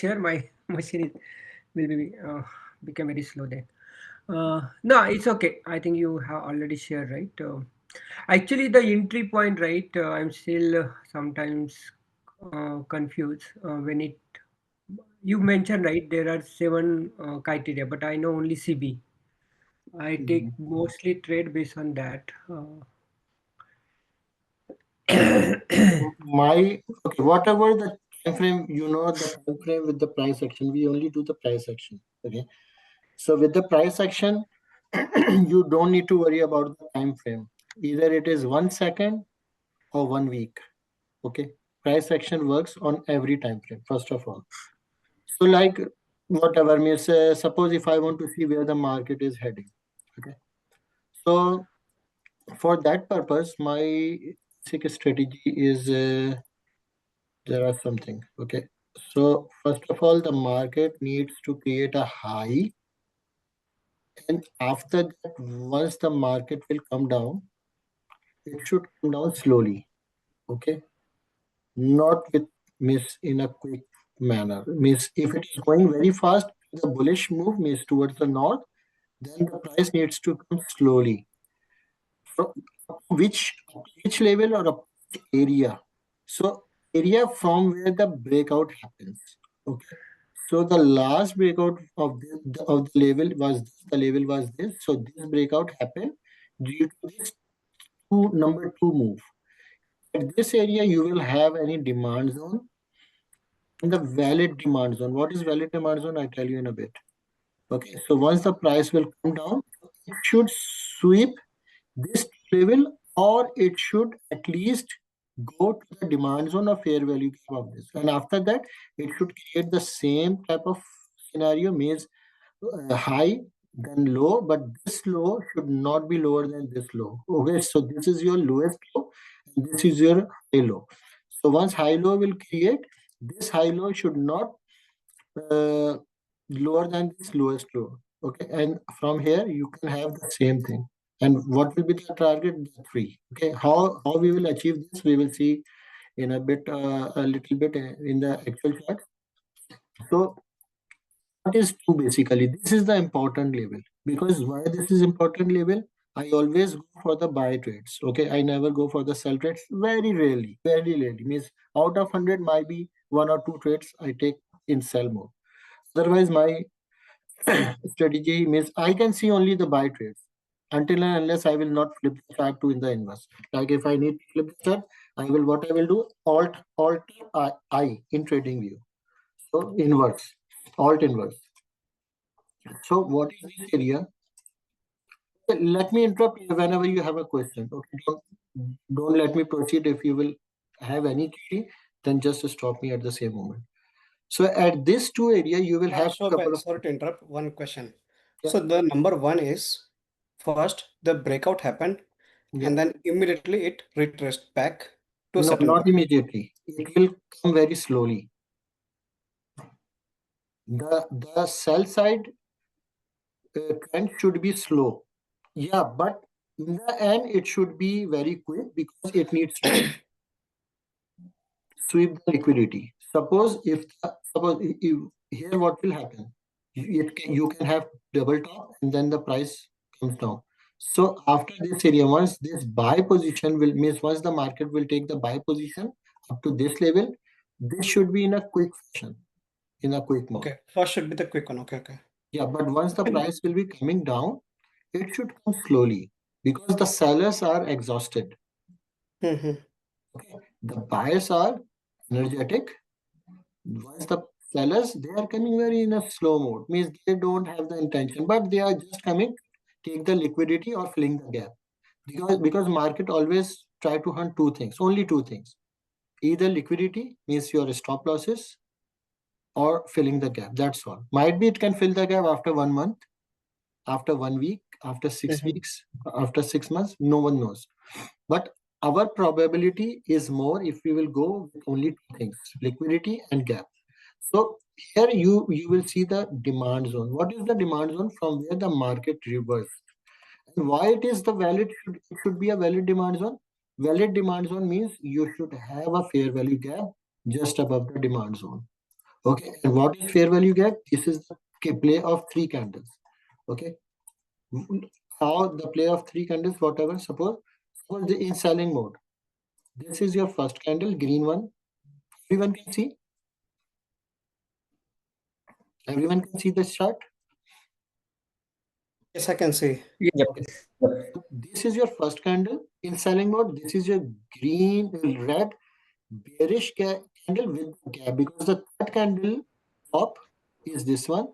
share my machine will be become very slow then. No, it's okay. I think you have already shared, right? Actually, the entry point, right? I'm still sometimes confused when it. You mentioned, right? There are seven criteria, but I know only CB. I take Mhm. mostly trade based on that. My okay, whatever the time frame, the time frame with the price action, we only do the price action. Okay, so with the price action, you don't need to worry about the time frame. Either it is 1 second or 1 week. Okay, price action works on every time frame. First of all, so like whatever means, suppose if I want to see where the market is heading. Okay, so for that purpose, my basic strategy is there are something. Okay, so first of all, the market needs to create a high, and after that, once the market will come down, it should come down slowly. Okay, not with miss in a quick manner. Means if it is going very fast, the bullish move means towards the north, then the price needs to come slowly. From which level or up which area? So area from where the breakout happens. Okay. So the last breakout of the level was this. The level was this. So this breakout happened due to this number two move. At this area, you will have any demand zone and the valid demand zone. What is valid demand zone? I tell you in a bit. Okay. So once the price will come down, it should sweep this level, or it should at least go to the demand zone of fair value gap of this. And after that, it should create the same type of scenario, means high then low, but this low should not be lower than this low. Okay, so this is your lowest low, and this is your high low. So once high low will create, this high low should not uh, lower than this lowest low. Okay, and from here you can have the same thing. And what will be the target? The three. Okay, how we will achieve this, we will see in a bit, a little bit in the actual chart. So what is two basically? This is the important level. Because why this is important level? I always go for the buy trades. Okay, I never go for the sell trades. Very rarely. Means out of 100, might be one or two trades I take in sell mode. Otherwise, my strategy means I can see only the buy trades until and unless I will not flip the chart to in the inverse. Like if I need to flip the chart, I will do alt I in trading view. So inverse, alt inverse. So what is this area? Let me interrupt you whenever you have a question. Okay, don't let me proceed. If you will have any query, then just stop me at the same moment. So at this two area, you will have So, couple of, sorry to interrupt. One question. yeah, So the number one is first the breakout happened, yeah. and then immediately it retraced back to a No, certain not point. immediately. It will come very slowly. The sell side trend should be slow. Yeah, but in the end, it should be very quick because it needs to sweep the liquidity. Suppose if here what will happen? You can have double top and then the price comes down. So after this area, once this buy position will means once the market will take the buy position up to this level, this should be in a quick fashion, in a quick mode. Okay, first should be the quick one. Okay, okay. Yeah, but once the price will be coming down, it should come slowly because the sellers are exhausted. Mm-hmm. Okay, the buyers are energetic. Once the sellers, they are coming very in a slow mode, means they don't have the intention, but they are just coming, take the liquidity or filling the gap. Because market always try to hunt two things, only two things. Either liquidity means your stop losses or filling the gap. That's all. Might be it can fill the gap after 1 month, after 1 week, after six Mm-hmm. weeks, after 6 months, no one knows. But our probability is more if we will go with only two things, liquidity and gap. So here you will see the demand zone. What is the demand zone? From where the market reversed. And why it is the valid it should be a valid demand zone? Valid demand zone means you should have a fair value gap just above the demand zone. Okay, and what is fair value gap? This is the play of three candles. Okay, how the play of three candles, whatever, suppose in selling mode. This is your first candle, green one. Everyone can see. Everyone can see this chart. Yes, I can see. Yes. Okay. So this is your first candle in selling mode. This is your green, red, bearish candle with gap, because the third candle top is this one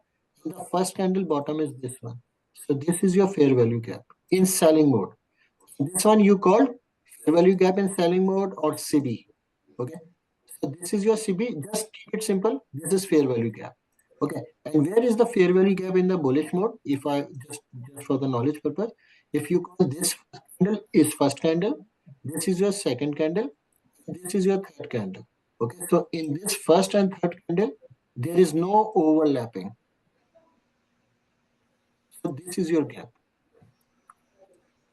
and the first candle bottom is this one. So this is your fair value gap in selling mode. This one you called fair value gap in selling mode or CB. Okay. So this is your CB. Just keep it simple. This is fair value gap. Okay. And where is the fair value gap in the bullish mode? If I just for the knowledge purpose, if you call this candle is first candle, this is your second candle, this is your third candle. Okay. So in this first and third candle, there is no overlapping. So this is your gap.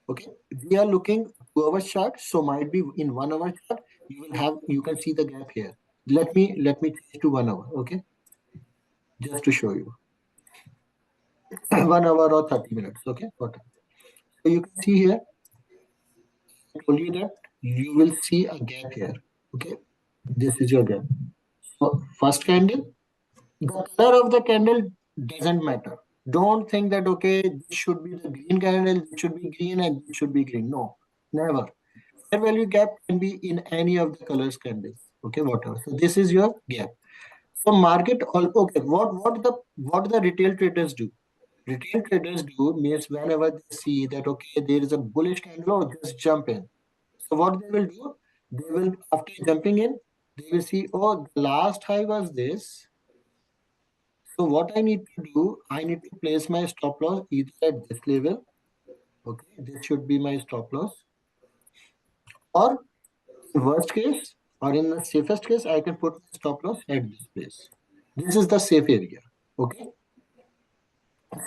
Okay. We are looking 2 hour chart. So might be in 1 hour chart, you can see the gap here. Let me change to 1 hour. Okay. Just to show you 1 hour or 30 minutes. Okay, whatever. So you can see here, I told you that you will see a gap here. Okay, this is your gap. So first candle, the color of the candle doesn't matter. Don't think that okay, this should be the green candle, this should be green, and this should be green. No, never. Fair value gap can be in any of the colors candles. Okay, whatever. So this is your gap. So market all okay. What the retail traders do? Retail traders do means whenever they see that okay, there is a bullish candle, oh, just jump in. So what they will do, they will after jumping in, they will see, oh, the last high was this. So what I need to do, I need to place my stop loss either at this level. Okay, this should be my stop loss, or in worst case, or in the safest case, I can put my stop loss at this place. This is the safe area. Okay.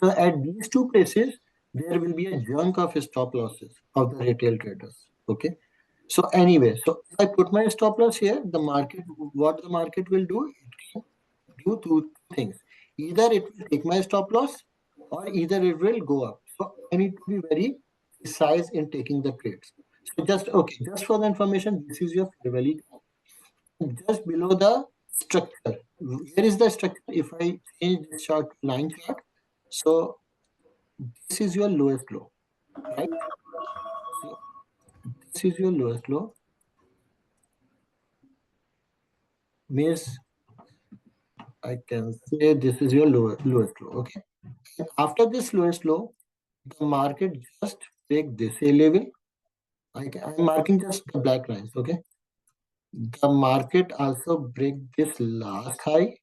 So at these two places, there will be a chunk of stop losses of the retail traders. Okay. So anyway, so if I put my stop loss here, the market, what the market will do, it can do two things. Either it will take my stop loss, or either it will go up. So I need to be very precise in taking the trades. So just okay, just for the information, this is your fair value. Just below the structure. Where is the structure? If I change this chart to line chart, so this is your lowest low, right? So this is your lowest low, means I can say this is your lowest low. Okay. And after this lowest low, the market just break this A level. I'm marking just the black lines. Okay. The market also break this last high.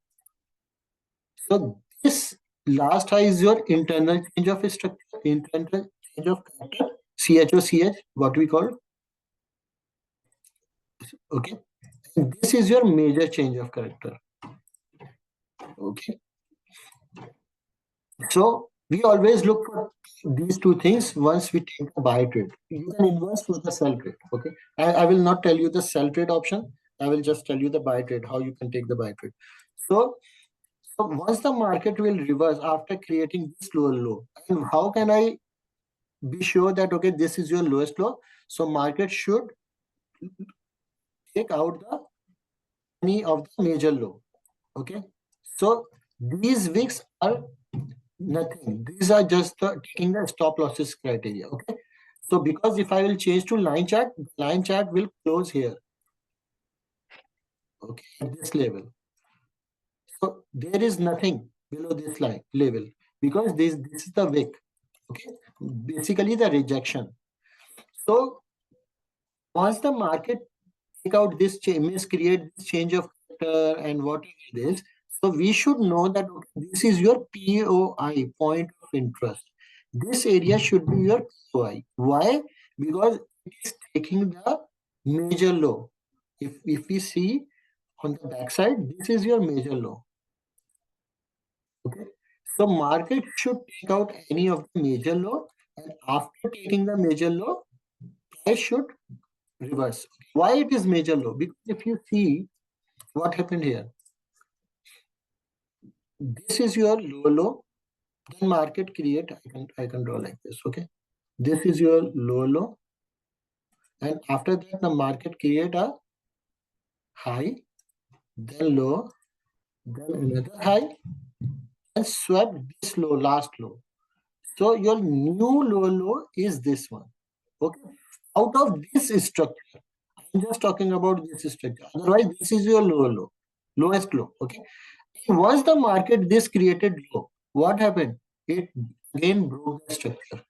So this last high is your internal change of structure, internal change of character, CHOCH, what we call. Okay. And this is your major change of character. Okay. So we always look for these two things once we take a buy trade. You can invest for the sell trade. Okay. I will not tell you the sell trade option. I will just tell you the buy trade, how you can take the buy trade. So, so once the market will reverse after creating this lower low, and how can I be sure that okay, this is your lowest low? So market should take out the any of the major low. Okay. So these wicks are nothing. These are just taking the stop losses criteria. Okay. So because if I will change to line chart, the line chart will close here. Okay, at this level. So there is nothing below this line level because this is the wick. Okay, basically the rejection. So once the market take out this change, means create this change of character and whatever it is. So we should know that okay, this is your POI, point of interest. This area should be your POI. Why? Because it is taking the major low. If we see on the backside, this is your major low. Okay. So market should take out any of the major low, and after taking the major low, price should reverse. Why it is major low? Because if you see what happened here, this is your low. Then market create. I can draw like this. Okay, this is your low, and after that the market create a high, then low, then another high, and swept this low, last low. So your new low is this one. Okay, out of this structure, I'm just talking about this structure. Otherwise, this is your lowest low. Okay. Once the market this created low, what happened? It again broke the structure.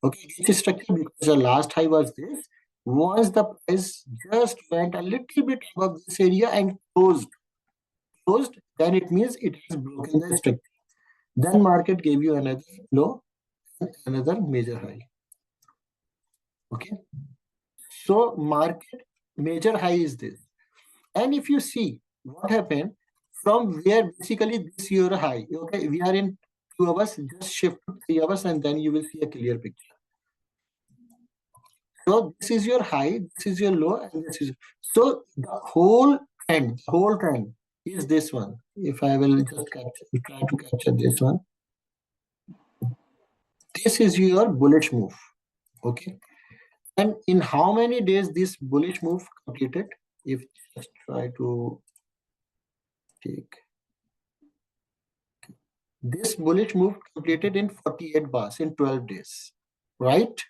Okay, this structure because the last high was this. Once the price just went a little bit above this area and closed, then it means it has broken the structure. Then market gave you another low, another major high. Okay, so market major high is this. And if you see what happened from where basically this your high, okay, we are in 2 hours, just shift to 3 hours and then you will see a clear picture. So this is your high, this is your low, and this is so the whole trend is this one. If I will just try to capture this one, this is your bullish move. Okay, and in how many days this bullish move completed? If just try to take this bullish move completed in 48 bars in 12 days, right?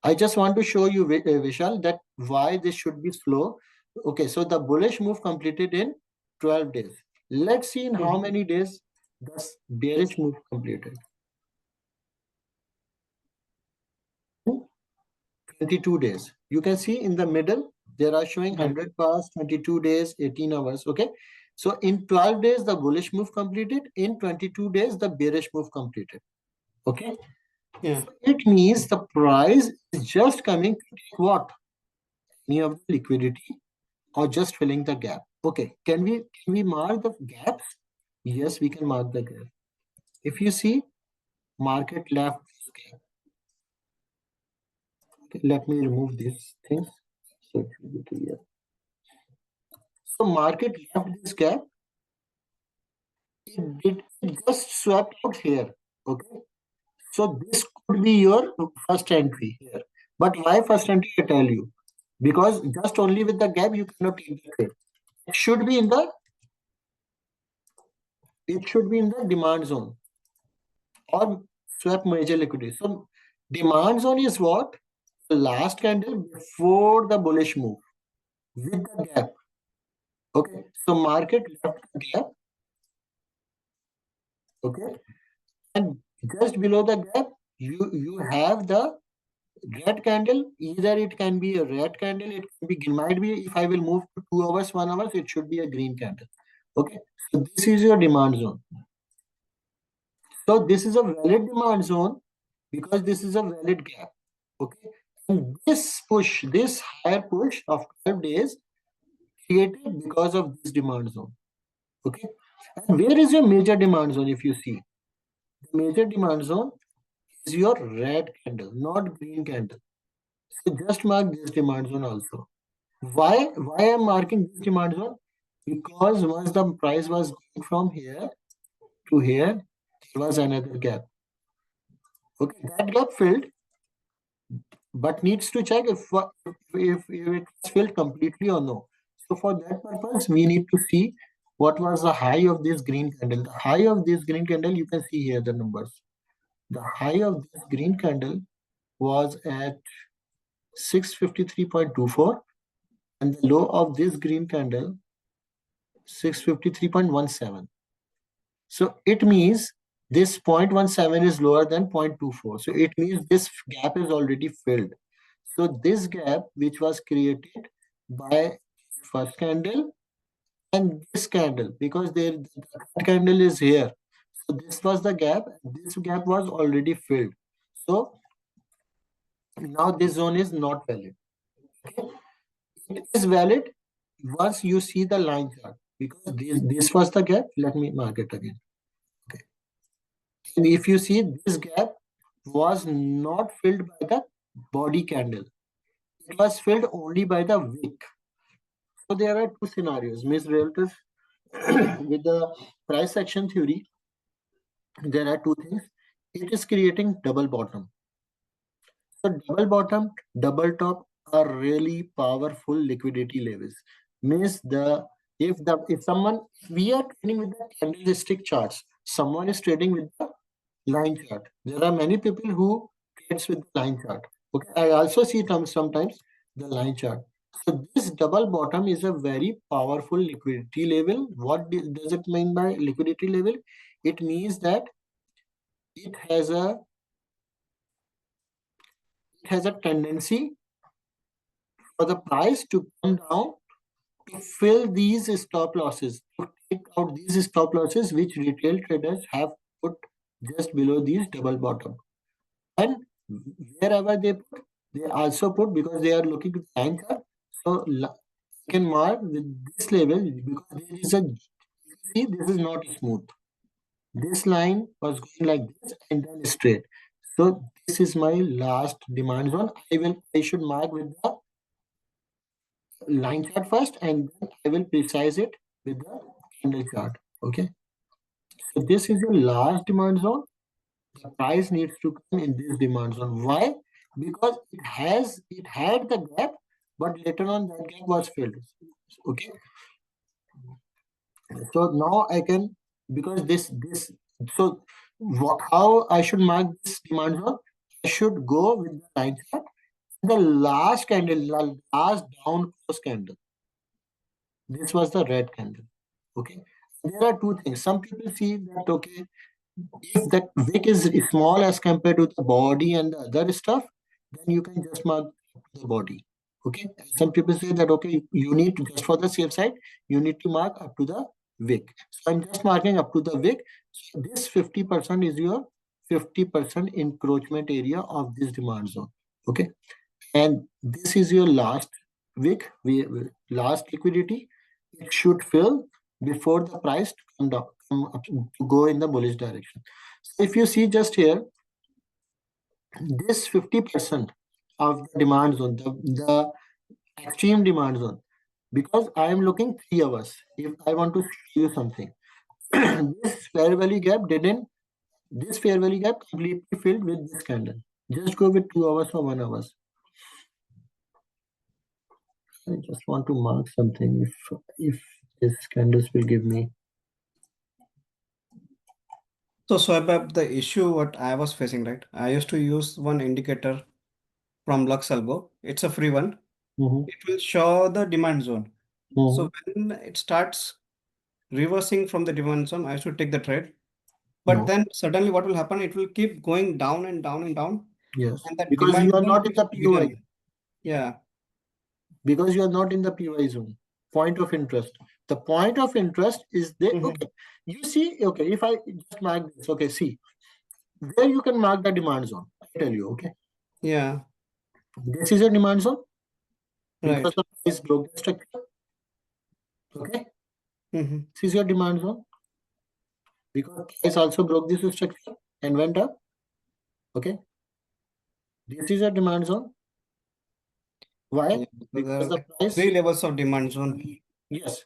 I just want to show you, Vishal, that why this should be slow. Okay, so the bullish move completed in 12 days. Let's see in how many days this bearish move completed. 22 days. You can see in the middle, there are showing 100 bars, 22 days, 18 hours. Okay. So in 12 days, the bullish move completed. In 22 days, the bearish move completed. Okay. Yeah. So it means the price is just coming to take what? Any of the liquidity or just filling the gap. Okay. Can we mark the gaps? Yes, we can mark the gap. If you see market left this gap. Okay, let me remove these things so it will be clear. So market left this gap. It just swept out here. Okay. So this could be your first entry here. But why first entry? I tell you. Because just only with the gap you cannot take the trade. It should be in the demand zone or swap major liquidity. So demand zone is what? The last candle before the bullish move with the gap. Okay. So market left the gap. Okay. And just below the gap, you have the red candle. Either it can be a red candle, it might be, if I will move to 2 hours, 1 hour, it should be a green candle. Okay. So this is your demand zone. So this is a valid demand zone because this is a valid gap. Okay. And this higher push of 12 days created because of this demand zone. Okay. And where is your major demand zone? If you see, the major demand zone is your red candle, not green candle. So just mark this demand zone also. Why I'm marking this demand zone? Because once the price was going from here to here, there was another gap. Okay, that gap filled, but needs to check if it's filled completely or no. So for that purpose, we need to see what was the high of this green candle. The high of this green candle, you can see here the numbers. The high of this green candle was at 653.24, and the low of this green candle 653.17. So it means this 0.17 is lower than 0.24. So it means this gap is already filled. So this gap, which was created by first candle and this candle, because the candle is here. So this was the gap. This gap was already filled. So now this zone is not valid. Okay? It is valid once you see the line chart, because this was the gap. Let me mark it again. Okay. And if you see, this gap was not filled by the body candle. It was filled only by the wick. So there are two scenarios, Miss Realtors. with the price action theory, there are two things. It is creating double bottom. So double bottom, double top are really powerful liquidity levels. Means if someone, we are trading with the candlestick charts, someone is trading with the line chart. There are many people who trades with the line chart. Okay, I also see sometimes the line chart. So this double bottom is a very powerful liquidity level. What does it mean by liquidity level? It means that it has a tendency for the price to come down to fill these stop losses, to take out these stop losses which retail traders have put just below these double bottom. And wherever they also put, because they are looking to the anchor. So you can mark with this level, because there is a, see, this is not smooth. This line was going like this and then straight. So this is my last demand zone. I should mark with the line chart first, and then I will precise it with the candle chart. Okay. So this is your last demand zone. The price needs to come in this demand zone. Why? Because it had the gap, but later on that gap was filled. Okay. So now I can, because this so how I should mark this demand zone? I should go with the line chart. The last candle, the last down close candle. This was the red candle. Okay. There are two things. Some people see that, okay, if that wick is small as compared to the body and the other stuff, then you can just mark the body. Okay. Some people say that, okay, you need to, just for the safe side, you need to mark up to the wick. So I'm just marking up to the wick. So this 50% is your 50% encroachment area of this demand zone. Okay. And this is your last wick, last liquidity. It should fill before the price to come down, come up, to go in the bullish direction. So if you see just here, this 50% of the demand zone, the extreme demand zone, because I am looking 3 hours. If I want to show you something, this fair value gap didn't, this fair value gap completely filled with this candle. Just go with 2 hours or 1 hour. I just want to mark something if this candles will give me. So Swabab, the issue what I was facing, right? I used to use one indicator from Lux Algo. It's a free one. Mhm, It will show the demand zone. So mhm. when it starts reversing from the demand zone, I should take the trade. But No, then suddenly what will happen? It will keep going down and down and down, yes, and that because demand you are zone not in keeps the bigger. POI, Yeah. because you are not in the POI zone. Point of interest. The point of interest is there. Hmm. Okay, you see. Okay, if I just mark this. Okay, see where you can mark the demand zone. I tell you. Okay, Yeah. this is a demand zone because Right. the price broke the structure. Okay, Hmm. this is your demand zone because price also broke this structure and went up. Okay, this is a demand zone. Why? Yeah. So there Because are the like price. three levels of demand zone. Yes,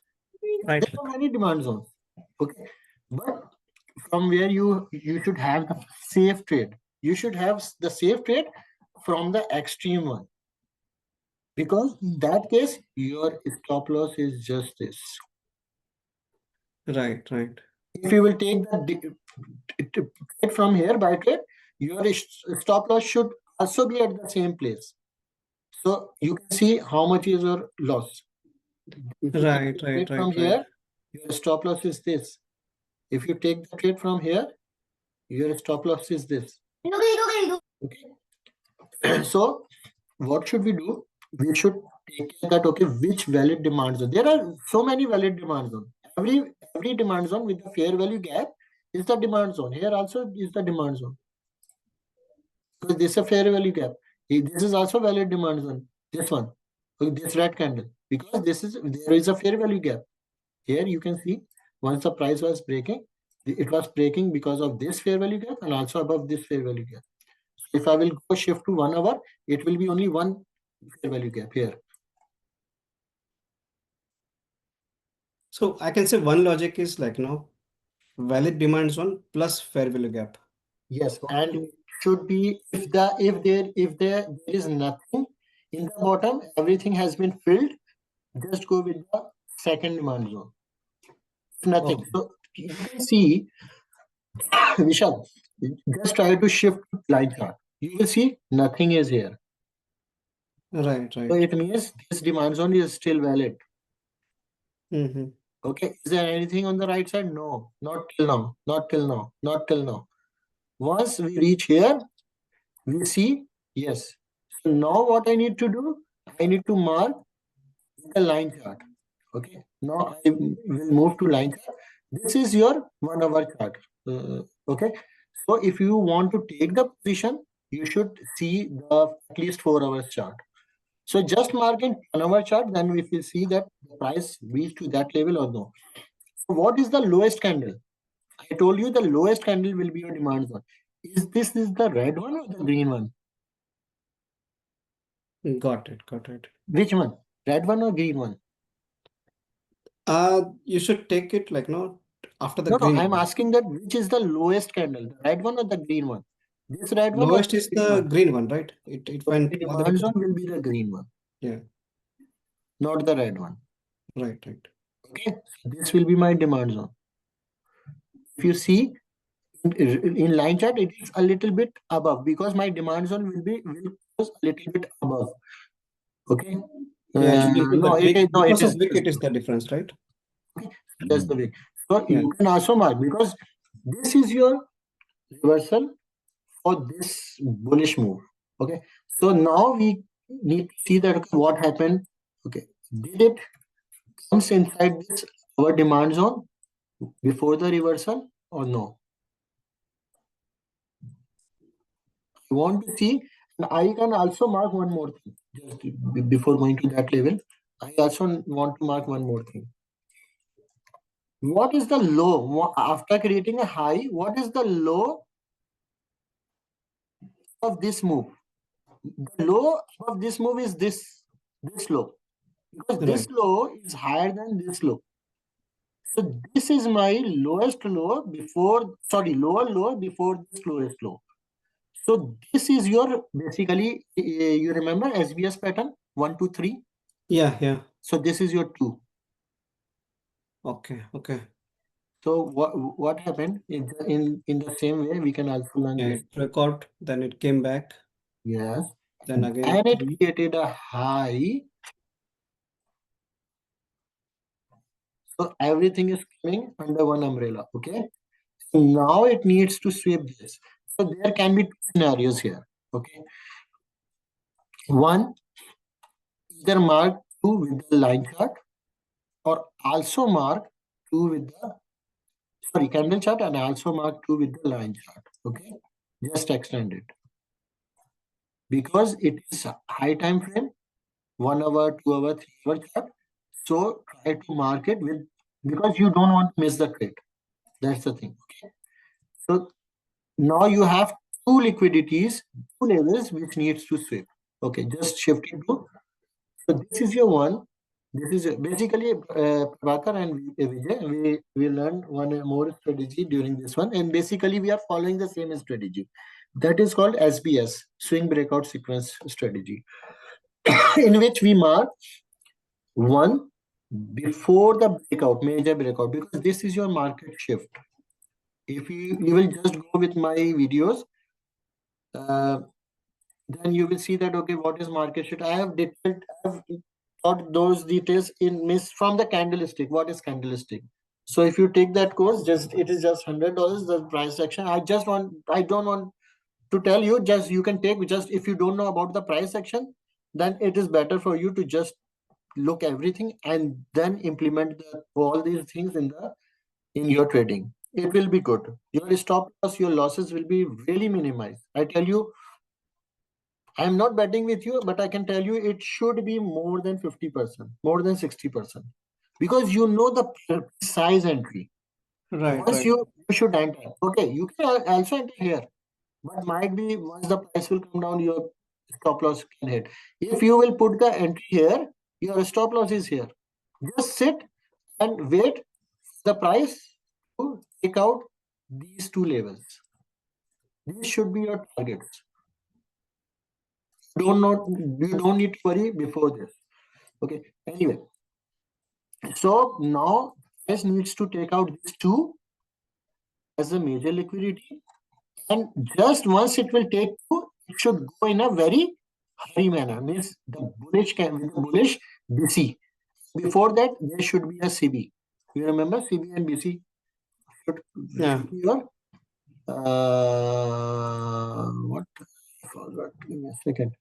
Right. there are many demand zones. Okay, but from where you should have the safe trade. You should have the safe trade from the extreme one, because in that case your stop loss is just this. Right. Right. If you will take the trade from here by trade, your stop loss should also be at the same place. So you can see how much is your loss. If you take Right. the Right. trade from Right. Right. here, your stop loss is this. If you take the trade from here, your stop loss is this. Okay. So what should we do? We should take care that, okay, which valid demand zone. There are so many valid demand zone. Every demand zone with the fair value gap is the demand zone. Here also is the demand zone, because this is a fair value gap. This is also valid demand zone. This one, okay, this red candle, because there is a fair value gap. Here you can see once the price was breaking, it was breaking because of this fair value gap and also above this fair value gap. If I will go shift to 1 hour, it will be only one fair value gap here. So I can say one logic is like, valid demand zone plus fair value gap. Yes, and it should be if there is nothing in the bottom, everything has been filled. Just go with the second demand zone. If nothing, Okay. so you can see, Vishal, just try to shift to line chart. You will see nothing is here. Right, So right. it means this demand zone is still valid. Mm-hmm. Okay, is there anything on the right side? No, not till now, not till now, not till now. Once we reach here, we see yes. So now what I need to do? I need to mark the line chart. Okay, now I will move to line chart. This is your 1 hour chart. Okay, so if you want to take the position, you should see the at least 4 hours chart. So just mark in 1 hour chart, then we will see that the price reached to that level or no. So what is the lowest candle? I told you the lowest candle will be your demand zone. Is the red one or the green one? Got it, got it. Which one? Red one or green one? You should take it like, after the No, no, green I'm one. asking that which is the lowest candle, the red one or the green one? This red one or Lowest is the green the one? green one, right? It So my went all the way demand to zone the, will be the green one, yeah, not the red one. right, right. Okay, so this will be my demand zone. If you see in line chart, it is a little bit above because my demand zone will close a little bit above. Okay, Yeah, you can see the no, it is wick, no, it because is of wick, just it is the difference, right? just the way. So Yeah, you can also mark because this is your reversal for this bullish move. Okay, so now we need to see that okay, what happened. Okay, did it comes inside this our demand zone before the reversal or no? I want to see, and I can also mark one more thing just before going to that level. I also want to mark one more thing. What is the low after creating a high? What is the low of this move? The low of this move is this low because right. this low is higher than this low. So this is my lowest low before, sorry, lower low before this lowest low. So this is your basically, you remember SBS pattern 1, 2, 3. Yeah, yeah. So this is your 2. Okay, okay. So what happened in the same way we can also learn Yeah, this. it broke out, then it came back, Yes, then again and it three. created a high. So everything is coming under one umbrella. Okay. So now it needs to sweep this. So there can be two scenarios here. Okay. One, either mark 2 with the line chart or also mark 2 with the sorry candle chart and also mark 2 with the line chart. Okay. Just extend it because it is a high time frame 1 hour, 2 hour, 3 hour chart. So try to mark it with because you don't want to miss the trade. That's the thing. Okay. So now you have two liquidities, two levels which needs to sweep. Okay, just shift it to. So this is your one. This is basically Prabhakar and Vijay. We learned one more strategy during this one, and basically we are following the same strategy. That is called SBS, Swing Breakout Sequence Strategy, in which we mark one before the breakout, major breakout, because this is your market shift. If you will just go with my videos, uh, then you will see that okay, what is market shift? I have taught those details in miss from the candlestick. What is candlestick? So if you take that course, just it is just $100 the price section. I don't want to tell you. Just you can take just if you don't know about the price section, then it is better for you to just look everything and then implement all these things in your trading. It will be good. Your stop loss, your losses will be really minimized. I tell you, I am not betting with you, but I can tell you it should be more than 50%, more than 60%. Because you know the size entry. Right, Once right. you should enter. Okay, you can also enter here. But might be once the price will come down, your stop loss can hit. If you will put the entry here, your stop loss is here. Just sit and wait the price to take out these two levels. These should be your targets. You don't need to worry before this. Okay. Anyway, so now price needs to take out these two as a major liquidity, and just once it will take two, it should go in a very hurry manner. Means the bullish can with the bullish BC. Before that, there should be a CB. You remember CB and BC should Yeah. be your what? I forgot. Give me a second.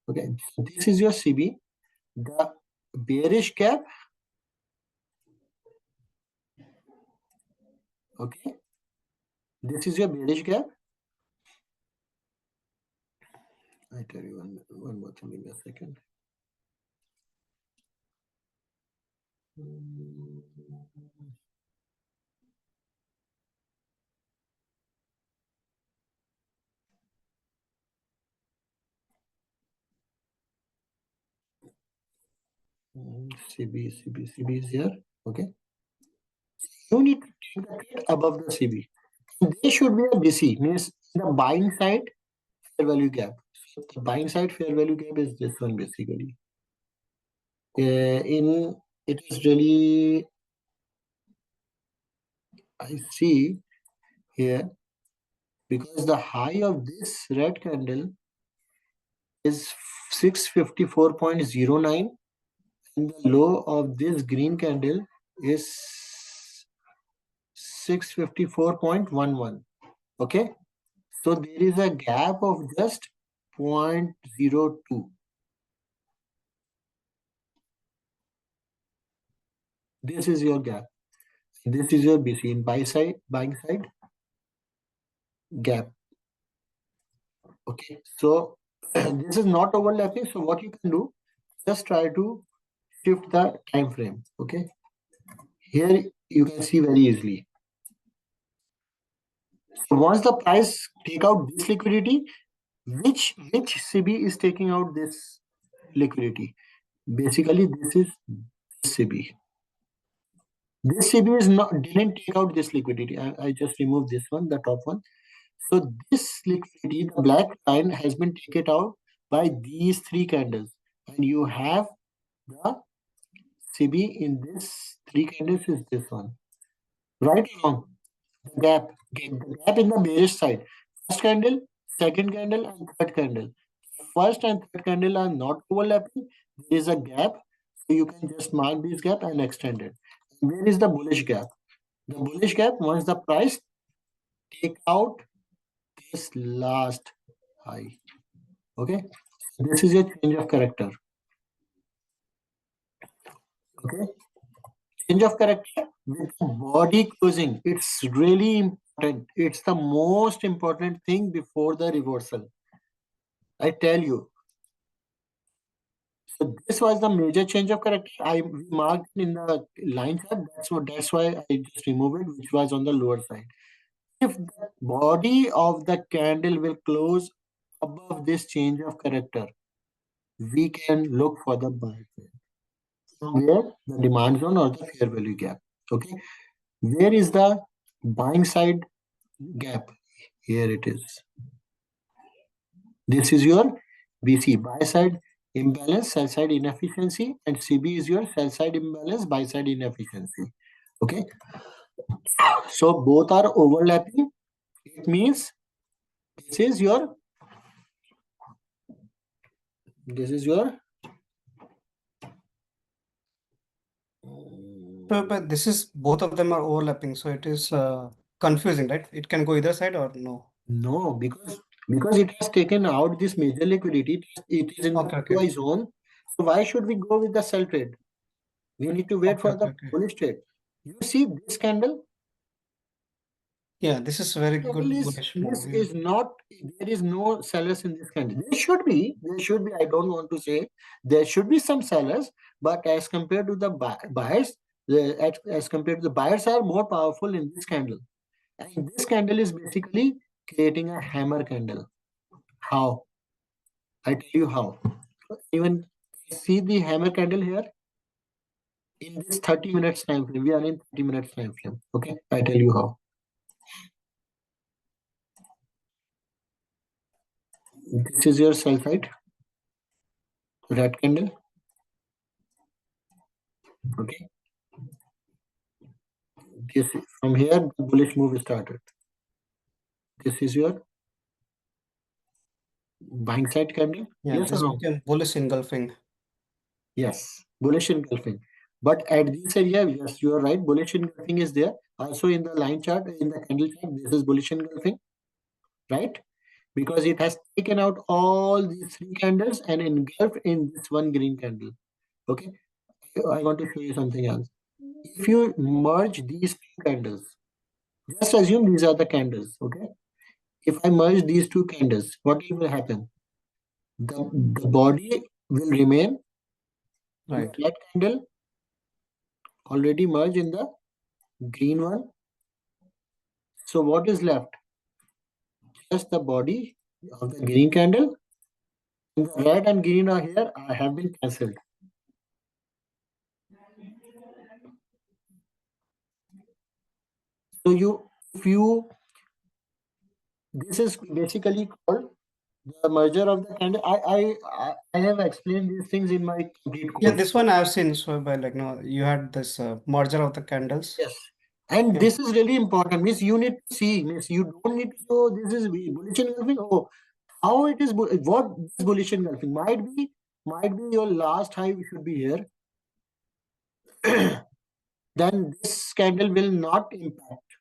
Okay, so this is your CB. The bearish gap. Okay, this is your bearish gap. I tell you one more thing. Give me a second. CB is here. Okay, you need to take the trade above the CB. There should be a BC, means the buying side fair value gap. So the buying side fair value gap is this one basically. In it is really, I see here, because the high of this red candle is 654.09 and the low of this green candle is 654.11. Okay, so there is a gap of just 0.02. This is your gap. This is your BC in buying side gap. Okay, so this is not overlapping. So what you can do, just try to shift the time frame. Okay, here you can see very easily. So once the price take out this liquidity, which CB is taking out this liquidity? Basically, this is CB. This CB is not didn't take out this liquidity. I just removed this one, the top one. So this liquidity, the black line, has been taken out by these three candles, and you have the CB in this three candles is this one. Right or wrong? The gap in the bearish side. First candle, second candle, and third candle. First and third candle are not overlapping. There is a gap, so you can just mark this gap and extend it. Where is the bullish gap? The bullish gap, once the price take out this last high. Okay, this is a change of character. Okay, change of character with body closing. It's really important. It's the most important thing before the reversal. I tell you. So this was the major change of character. I marked in the line chart. That's why I just removed it, which was on the lower side. If the body of the candle will close above this change of character, we can look for the buy trend. Where the demand zone or the fair value gap. Okay, where is the buying side gap? Here it is. This is your BC, buy side imbalance, sell side inefficiency, and CB is your sell side imbalance, buy side inefficiency. Okay, so both are overlapping. It means this is your So, but this is both of them are overlapping, so it is confusing, right? It can go either side or no. no, because it has taken out this major liquidity. It is in the Okay. PY zone. So why should we go with the sell trade? We need to wait for the bullish trade. You see this candle? Yeah, this is very good bullish This move. is not, there is no sellers in this candle. There should be, I don't want to say, there should be some sellers, but as compared to the buyers, as compared to the buyers are more powerful in this candle. And this candle is basically creating a hammer candle. How? I tell you how. Even see the hammer candle here. in this 30 minutes time frame. We are in 30 minutes time frame. Okay, I tell you how. This is your sell side, red candle. Okay, this from here the bullish move started. This is your buying side candle. Yeah, Yes or this no? became bullish engulfing. Yes, bullish engulfing. But at this area, yes, you are right. Bullish engulfing is there. Also in the line chart, in the candle chart, this is bullish engulfing, right? Because it has taken out all these three candles and engulfed in this one green candle. Okay, I want to show you something else. If you merge these two candles, just assume these are the candles. Okay, if I merge these two candles, what will happen? The body will remain in the Right. red candle, already merged in the green one. So what is left? Just the body of the green candle. And the red and green are here. I have been cancelled. So if you, this is basically called the merger of the candle. I have explained these things in my complete Yeah, course. this one I've seen. So by like no, you had this merger of the candles. Yes. And Okay. this is really important. Means you need to see. Means you don't need to know this is bullish engulfing. Oh, how it is what is bullish engulfing might be your last high should be here. Then this candle will not impact.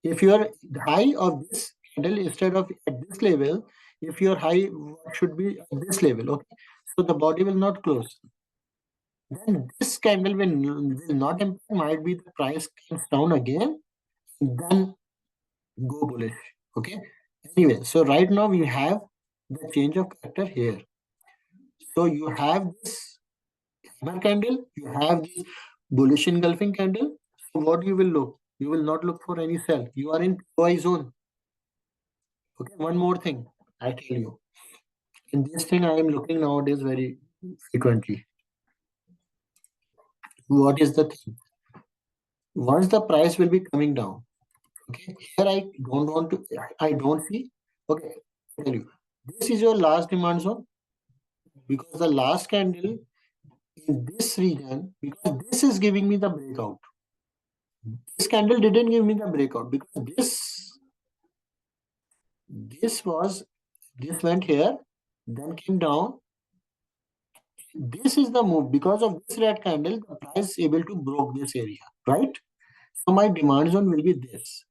If your high of this candle instead of at this level, if your high should be at this level, okay, so the body will not close. Then this candle will not impact. Might be the price comes down again, then go bullish. Okay. Anyway, so right now we have the change of character here. So you have this hammer candle, you have this bullish engulfing candle. So what you will look? You will not look for any sell. You are in POI zone. Okay, one more thing I tell you. In this thing I am looking nowadays very frequently. What is the thing? Once the price will be coming down. Okay, here I don't want to, I don't see. Okay, I tell you. This is your last demand zone because the last candle in this region, because this is giving me the breakout. This candle didn't give me the breakout because this was this went here, then came down. This is the move because of this red candle. The price is able to broke this area, right? So my demand zone will be this.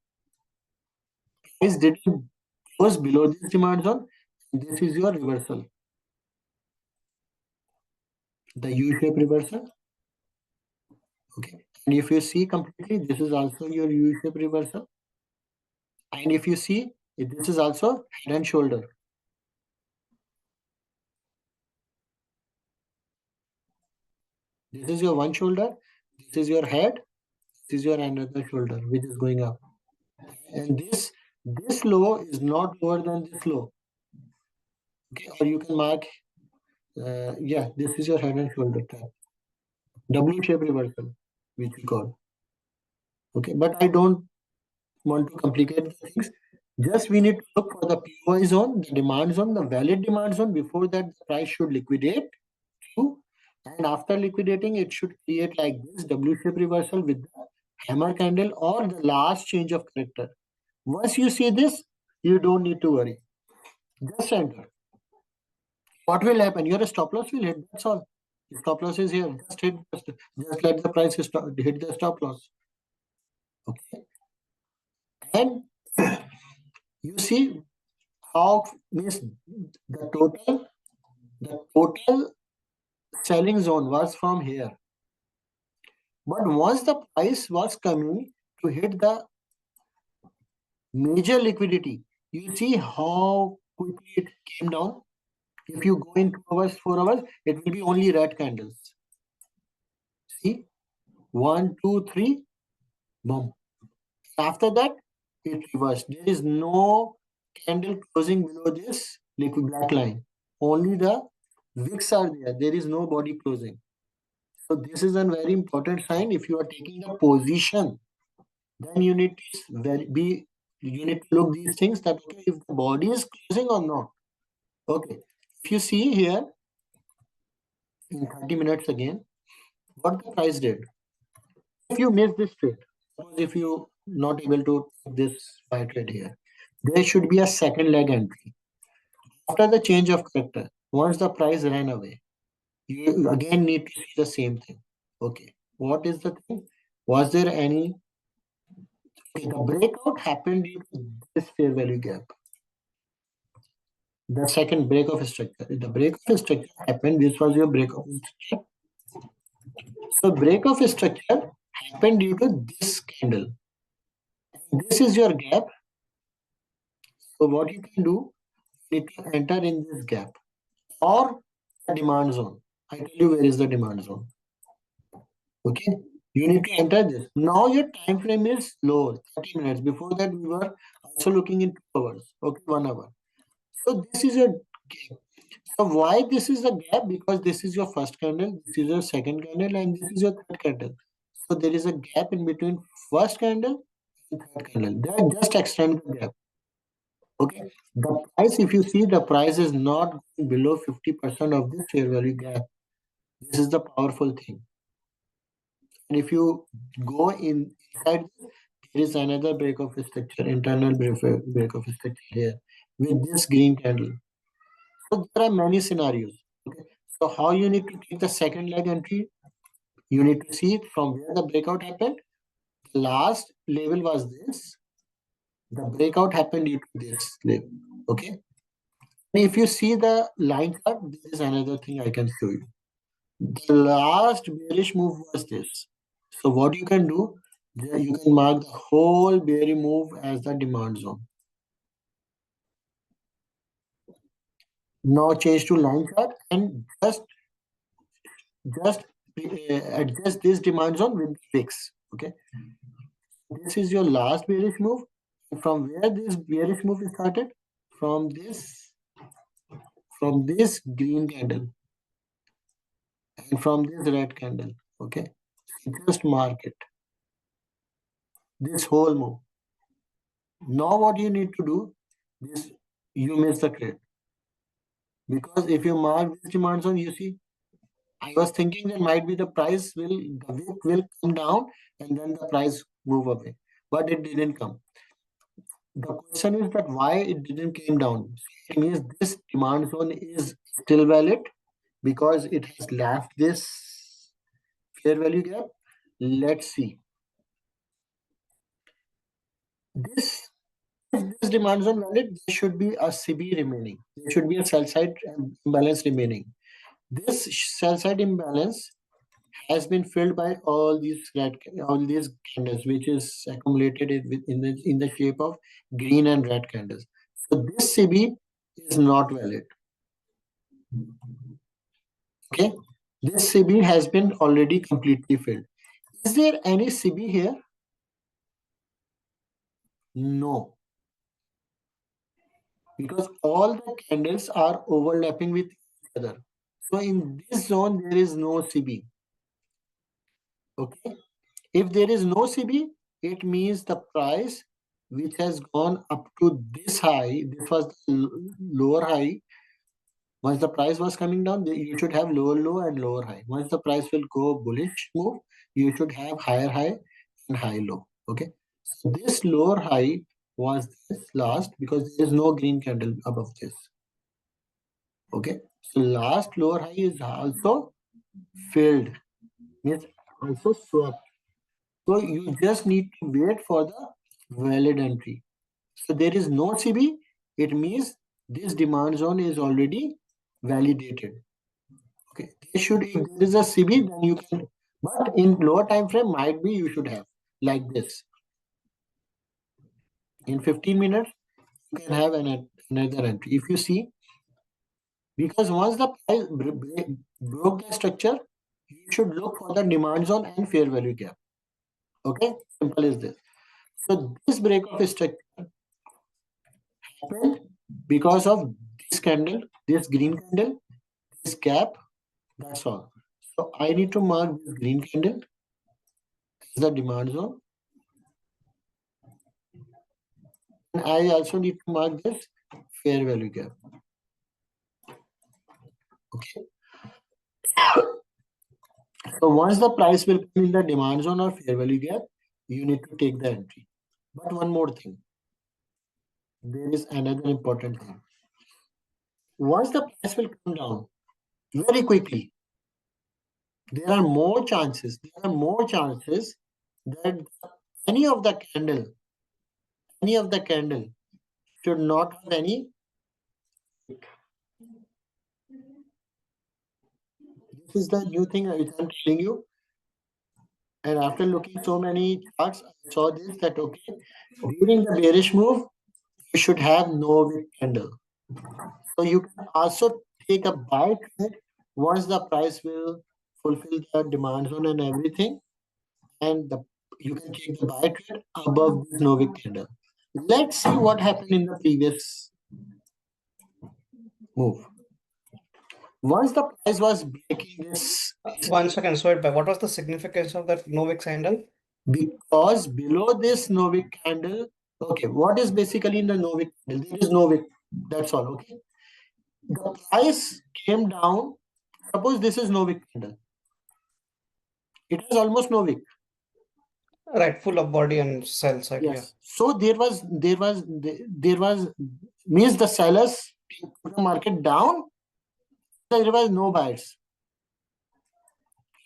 Price didn't close below this demand zone. This is your reversal, the U-shape reversal. Okay, and if you see completely, this is also your U-shape reversal. And if you see, this is also head and shoulder. This is your one shoulder. This is your head. This is your another shoulder, which is going up. And this low is not lower than this low. Okay, or you can mark. Yeah, this is your head and shoulder type. W shape reversal, which we call. Okay, but I don't want to complicate the things. Just we need to look for the POI zone, the demand zone, the valid demand zone. Before that, the price should liquidate through. And after liquidating, it should create like this W shape reversal with the hammer candle or the last change of character. Once you see this, you don't need to worry. Just enter. What will happen? Your stop loss will hit. That's all. The stop loss is here. Just hit. Just let the price hit the stop loss. Okay. And you see how means the total selling zone was from here. But once the price was coming to hit the major liquidity, you see how quickly it came down. If you go in 2 hours, 4 hours, it will be only red candles. See, 1, 2, 3, boom. After that, it reversed. There is no candle closing below this liquid black line. Only the wicks are there. There is no body closing. So this is a very important sign. If you are taking a position, then you need to you need to look these things that okay, if the body is closing or not. Okay. If you see here in 30 minutes again, what the price did. If you miss this trade, suppose if you not able to take this buy trade here, there should be a second leg entry. After the change of character, once the price ran away, you again need to see the same thing. Okay. What is the thing? Was there any okay, the breakout happened due to this fair value gap. The second break of structure. The break of structure happened. This was your break of structure. So break of structure happened due to this candle. This is your gap. So what you can do, you need to enter in this gap or the demand zone. I tell you where is the demand zone. Okay. You need to enter this. Now your time frame is low, 30 minutes. Before that, we were also looking in 2 hours. Okay, 1 hour. So this is your gap. So why this is a gap? Because this is your first candle, this is your second candle, and this is your third candle. So there is a gap in between first candle and third candle. They just extend the gap. Okay. The price, if you see, the price is not going below 50% of this fair value gap. This is the powerful thing. And if you go inside, there is another break of structure, internal break of structure here with this green candle. So there are many scenarios. Okay. So how you need to take the second leg entry? You need to see it from where the breakout happened. The last level was this. The breakout happened due to this level. Okay. And if you see the line chart, this is another thing I can show you. The last bearish move was this. So what you can do, you can mark the whole bearish move as the demand zone. Now change to line chart and just adjust this demand zone with fix. Okay. This is your last bearish move. From where this bearish move started? From this green candle and from this red candle. Okay. Just mark it. This whole move. Now what you need to do? This you miss the trade. Because if you mark this demand zone, you see, I was thinking that might be the wick will come down and then the price move away. But it didn't come. The question is that why it didn't came down. It means this demand zone is still valid because it has left this fair value gap. Let's see. This if this demand zone valid, there should be a CB remaining. There should be a sell side imbalance remaining. This sell side imbalance has been filled by all these candles, which is accumulated in the shape of green and red candles. So this CB is not valid. Okay, this CB has been already completely filled. Is there any CB here? No, because all the candles are overlapping with each other. So in this zone, there is no CB. Okay, if there is no CB, it means the price which has gone up to this high, this was the lower high. Once the price was coming down, you should have lower low and lower high. Once the price will go bullish move, you should have higher high and high low. Okay. So this lower high was this last because there is no green candle above this. Okay. So last lower high is also filled, means also swept. So you just need to wait for the valid entry. So there is no CB. It means this demand zone is already validated. Okay, they should, if there is a CB, then you can, but in lower time frame, might be you should have like this. In 15 minutes, you can have another entry. If you see, because once the price broke the structure, you should look for the demand zone and fair value gap. Okay, simple as this. So this break of structure happened because of this candle, this green candle, this gap. That's all. So I need to mark this green candle as the demand zone. And I also need to mark this fair value gap. Okay. So once the price will come in the demand zone or fair value gap, you need to take the entry. But one more thing, there is another important thing. Once the price will come down very quickly, there are more chances that any of the candle should not have any. This is the new thing I'm telling you. And after looking so many charts, I saw this that okay, during the bearish move, you should have no wick candle. So you can also take a buy trade once the price will fulfill the demand zone and everything, and you can take the buy trade above this no wick candle. Let's see what happened in the previous move. Once the price was breaking this, 1 second, so what was the significance of that Novix handle? because below this no wick candle, okay, what is basically in the no wick candle? There is no wick. That's all. Okay. The price came down. Suppose this is no wick candle. It has almost no wick. Right, full of body and sell side. Yes. Yeah. So there was means the sellers put the market down. There was no buyers.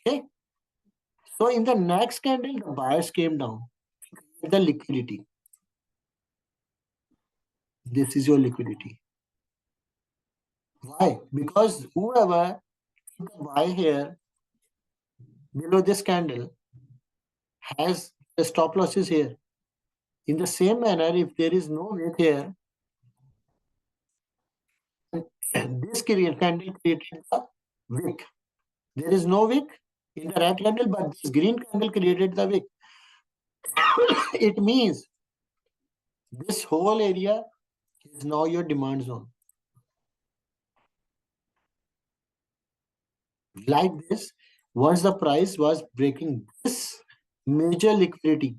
Okay. So in the next candle, the buyers came down. The liquidity. This is your liquidity. Why? Because whoever took a buy here below this candle has the stop losses here. In the same manner, if there is no wick here, this candle created a wick. There is no wick in the red candle, but this green candle created the wick. It means this whole area is now your demand zone. Like this, once the price was breaking this major liquidity,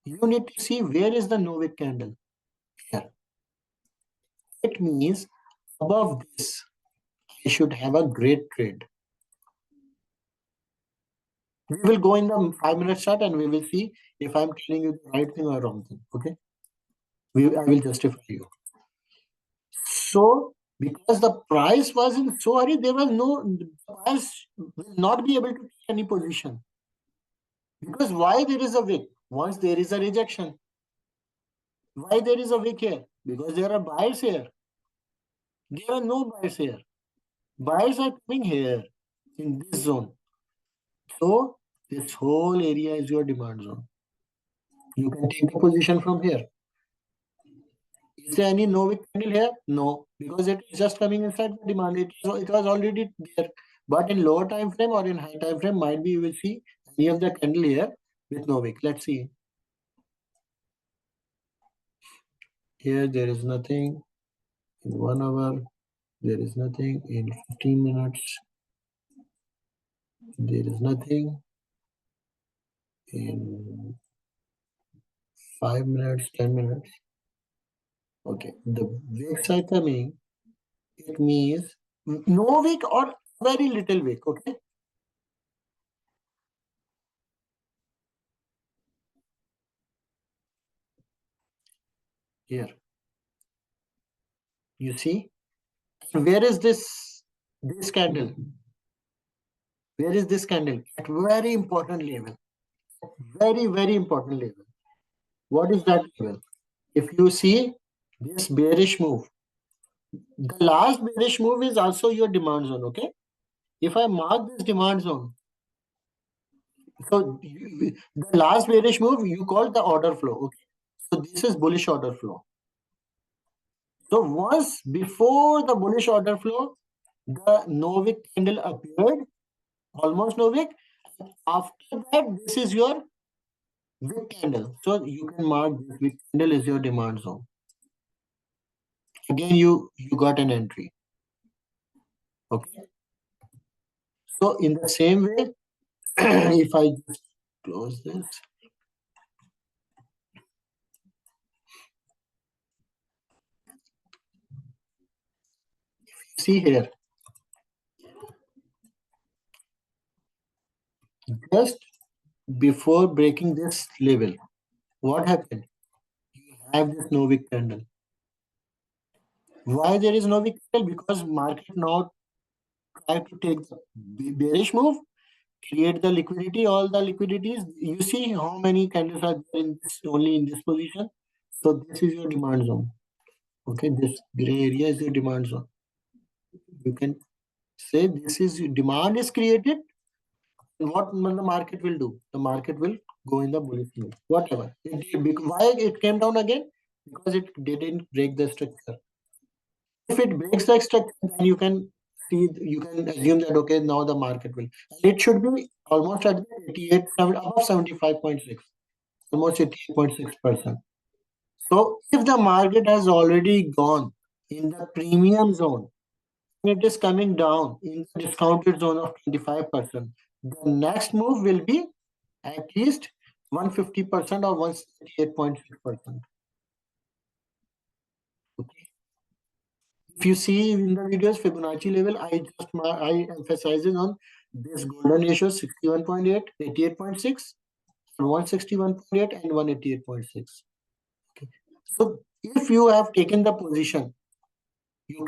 you need to see where is the no wick candle. Here. It means above this, I should have a great trade. We will go in the 5-minute chart and we will see if I'm telling you the right thing or wrong thing. Okay. I will justify you. So, because the price was in so hurry, the price will not be able to take any position. Because why there is a wick? Once there is a rejection. Why there is a wick here? Because there are buyers here. There are no buyers here. Buyers are coming here in this zone. So, this whole area is your demand zone. You can take the position from here. Is there any no wick candle here? No, because it is just coming inside the demand. It was already there. But in lower time frame or in high time frame, might be you will see any of the candle here with no wick. Let's see. Here there is nothing. In 1 hour, there is nothing. In 15 minutes, there is nothing. In 5 minutes, 10 minutes. Okay, the wicks are coming. It means no wick or very little wick. Okay. Here, you see. Where is this candle? Where is this candle? At very important level. Very, very important level. What is that level? If you see this bearish move, the last bearish move is also your demand zone. Okay. If I mark this demand zone, so the last bearish move you call the order flow. Okay. So this is bullish order flow. So once before the bullish order flow, the no wick candle appeared, almost no wick. After that, this is your wick candle. So you can mark this wick candle is your demand zone. Again, you got an entry. Okay. So in the same way, if I just close this, see here, just before breaking this level, what happened? You have this no wick candle. Why there is no wick candle? Because market now try to take the bearish move, create the liquidity, all the liquidities. You see how many candles are there in this, only in this position. So this is your demand zone. Okay, this gray area is your demand zone. You can say this is demand is created. What the market will do? The market will go in the bullish move. Whatever. Why it came down again? Because it didn't break the structure. If it breaks the structure, then you can see, you can assume that okay, now the market will. It should be almost at 88, above 75.6, almost 88.6%. So if the market has already gone in the premium zone, it is coming down in the discounted zone of 25%. The next move will be at least 150% or 178.6%. Okay. If you see in the videos Fibonacci level, I emphasizing on this golden ratio 61.8, 88.6, and 161.8 and 188.6. Okay. So if you have taken the position, you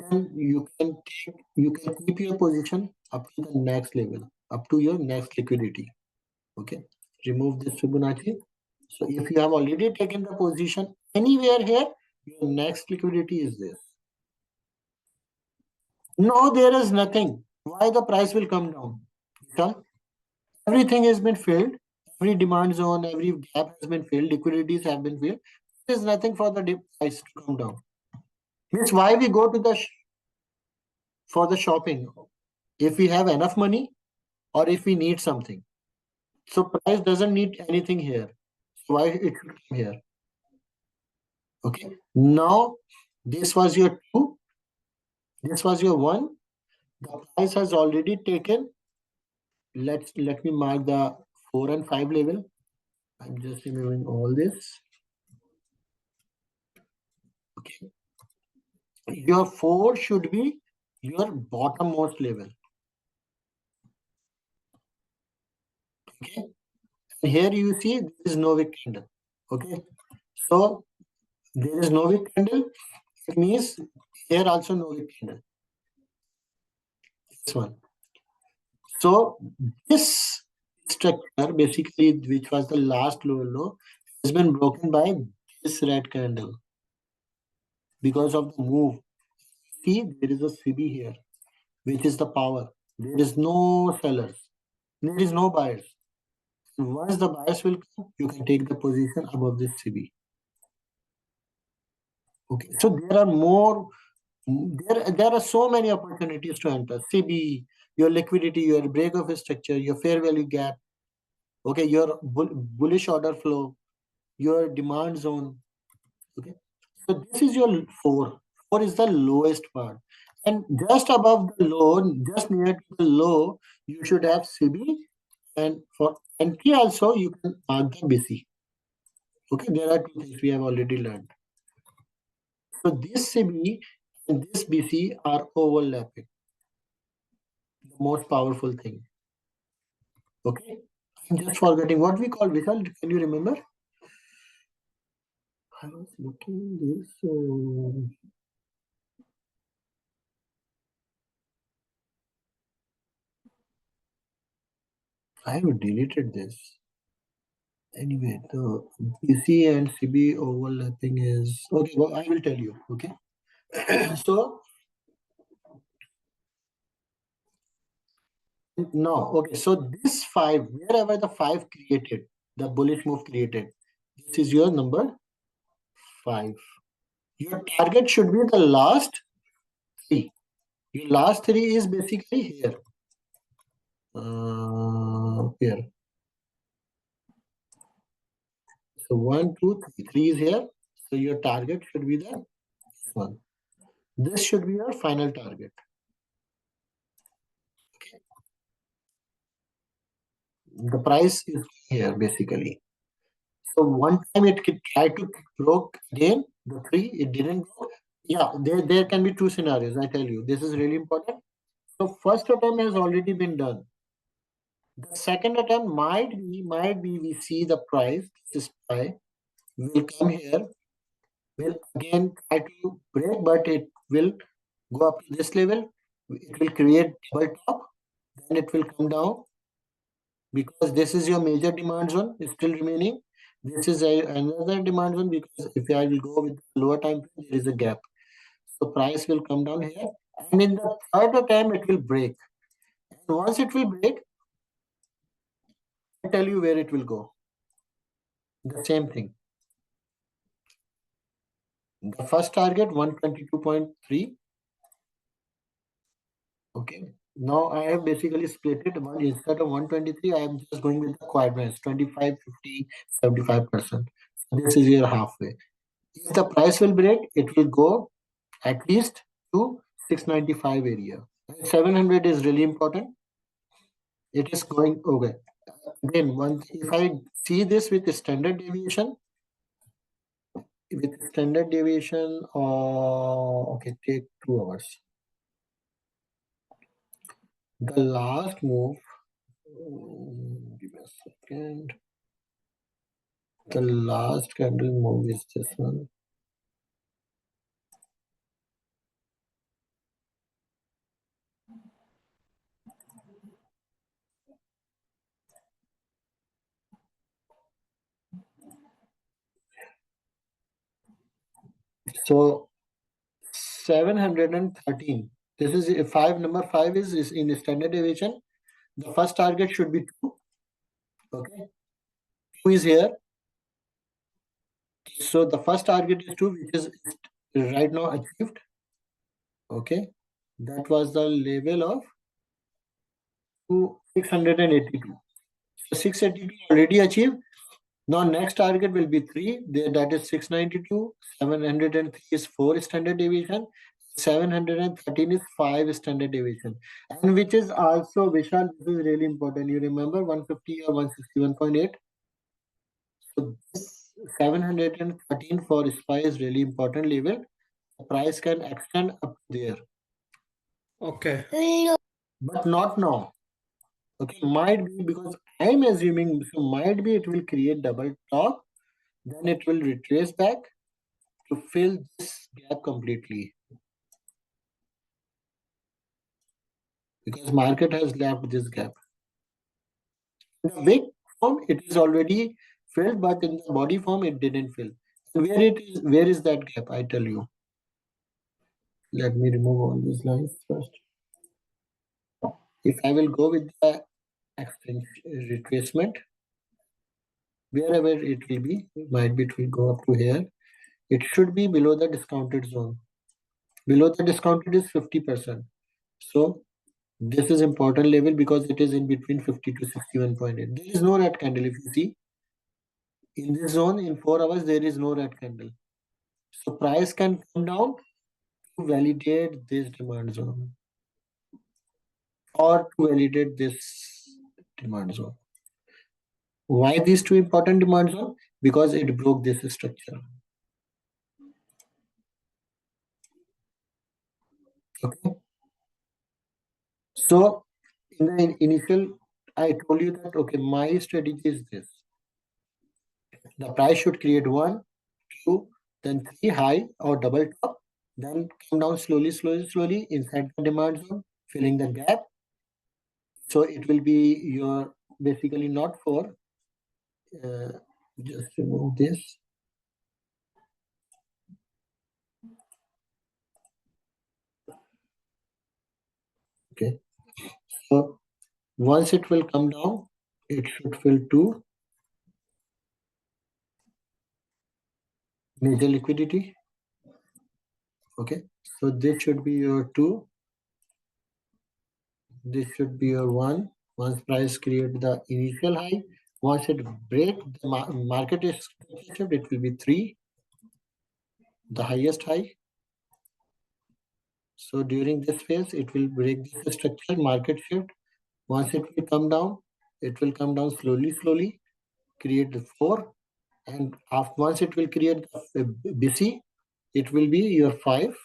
can keep your position up to the next level, up to your next liquidity. Okay, remove this Fibonacci. So if you have already taken the position anywhere here, your next liquidity is this. No, there is nothing. Why the price will come down? Because everything has been filled. Every demand zone, every gap has been filled. Liquidities have been filled. There is nothing for the price to come down. Means why we go to the for the shopping? If we have enough money or if we need something. So price doesn't need anything here. So why it should come here? Okay. Now this was your 2. This was your 1. The price has already taken. Let me mark the 4 and 5 level. I'm just removing all this. Okay. Your 4 should be your bottommost level. Okay. And here you see there is no wick candle. Okay. So there is no wick candle. It means here also no wick candle. This one. So this structure basically, which was the last lower low, has been broken by this red candle because of the move. See, there is a CB here, which is the power. There is no sellers. There is no buyers. And once the buyers will come, you can take the position above this CB. Okay. So there are more. There are so many opportunities to enter. CB, your liquidity, your break of structure, your fair value gap. Okay, your bullish order flow, your demand zone. Okay, so this is your 4. 4 is the lowest part, and just above the low, just near to the low, you should have CB, and for entry also you can mark the BC. Okay, there are 2 things we have already learned. So this CB and this BC are overlapping. The most powerful thing. Okay, I'm just forgetting what we call Vishal. Can you remember? I was looking this. I have deleted this. Anyway, the BC and CB overlapping is okay. Well, I will tell you. Okay. So now, okay. So this 5, wherever the 5 created, the bullish move created, this is your number 5. Your target should be the last 3. Your last 3 is basically here. Here. So 1, 2, 3. 3 is here. So your target should be the one. This should be your final target. The price is here basically. So one time it tried to broke again the 3, it didn't go. Yeah, there can be two scenarios. I tell you, this is really important. So first attempt has already been done. The second attempt might be we see the price, this price will come here, will again try to break, but it will go up to this level. It will create double top, then it will come down because this is your major demand zone is still remaining. This is another demand zone because if I will go with lower time frame, there is a gap. So price will come down here, and in the third attempt it will break. And once it will break, I tell you where it will go. The same thing. The first target 122.3. Okay. Now I have basically split it. Instead of 123, I am just going with the quadrants 25, 50, 75%. This is your halfway. If the price will break, it will go at least to 695 area. 700 is really important. It is going okay. Again, if I see this with standard deviation, okay, take 2 hours. The last move, give me a second. The last candle move is this one. So 713. This is number 5 is in standard deviation. The first target should be 2. Okay. 2 is here. So the first target is 2, which is right now achieved. Okay. That was the level of 682. So 682 already achieved. Now next target will be 3. That is 692. 703 is 4 standard deviation. 713 is 5 standard deviation. And which is also, Vishal, this is really important. You remember 150 or 161.8? So this 713 for SPY is really important level. The price can extend up there. Okay. But not now. Okay, might be because I'm assuming, so might be it will create double top, then it will retrace back to fill this gap completely. Because market has left this gap. In the wick form, it is already filled, but in the body form, it didn't fill. And where is that gap? I tell you. Let me remove all these lines first. If I will go with the retracement, wherever it will be, might be it will go up to here. It should be below the discounted zone. Below the discounted is 50%. So this is important level because it is in between 50 to 61.8. There is no red candle. If you see in this zone in 4 hours, there is no red candle. So price can come down to validate this demand zone or to validate this demand zone. Why these two important demand zone? Because it broke this structure. Okay. So in the initial, I told you that okay, my strategy is this. The price should create 1, 2, then 3 high or double top, then come down slowly inside the demand zone, filling the gap. So it will be your basically not for just remove this. Okay. So once it will come down, it should fill 2 major liquidity. Okay. So this should be your 2. This should be your 1. Once price create the initial high, once it break the market is shift, it will be 3, the highest high. So during this phase, it will break this structure, market shift. Once it will come down, it will come down slowly, create the 4, and once it will create the BC, it will be your 5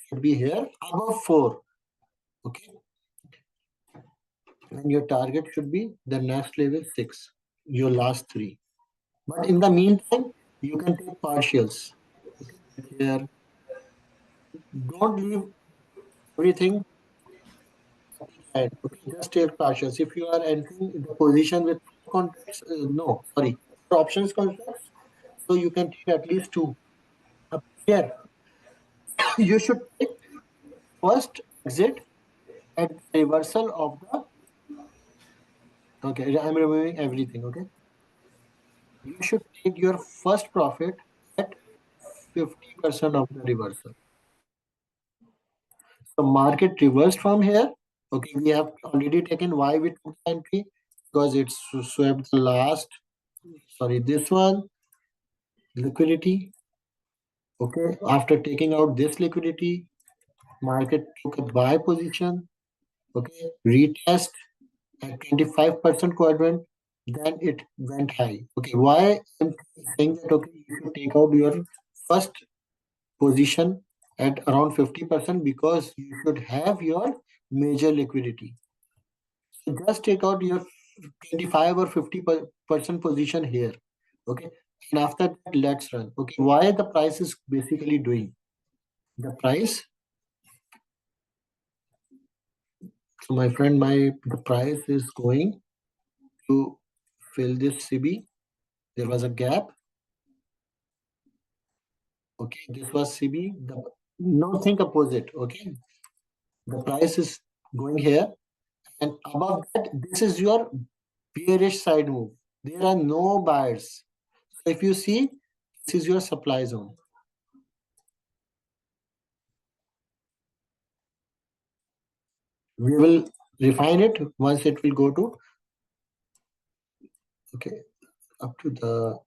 should be here above 4. Okay, and your target should be the next level 6, your last 3. But in the meantime, you can take partials. Okay, here, don't leave everything aside. Okay, just take partials. If you are entering the position with contracts, no, sorry, options contracts, so you can take at least 2. Here, you should take first exit at the reversal of the. Okay, I'm removing everything. Okay, you should take your first profit at 50% of the reversal. So market reversed from here. Okay, we have already taken why we took the entry, because it's swept the last. Sorry, this one liquidity. Okay, after taking out this liquidity, market took a buy position. Okay, retest at 25% quadrant, then it went high. Okay, why I'm saying that? Okay, you should take out your first position at around 50%, because you should have your major liquidity. So just take out your 25 or 50% position here. Okay, and after that, let's run. Okay, why the price is basically doing the price? So my friend, the price is going to fill this CB. There was a gap. Okay, this was CB. No, think opposite. Okay, the price is going here, and above that, this is your bearish side move. There are no buyers. So if you see, this is your supply zone. We will refine it once it will go to, okay, up to the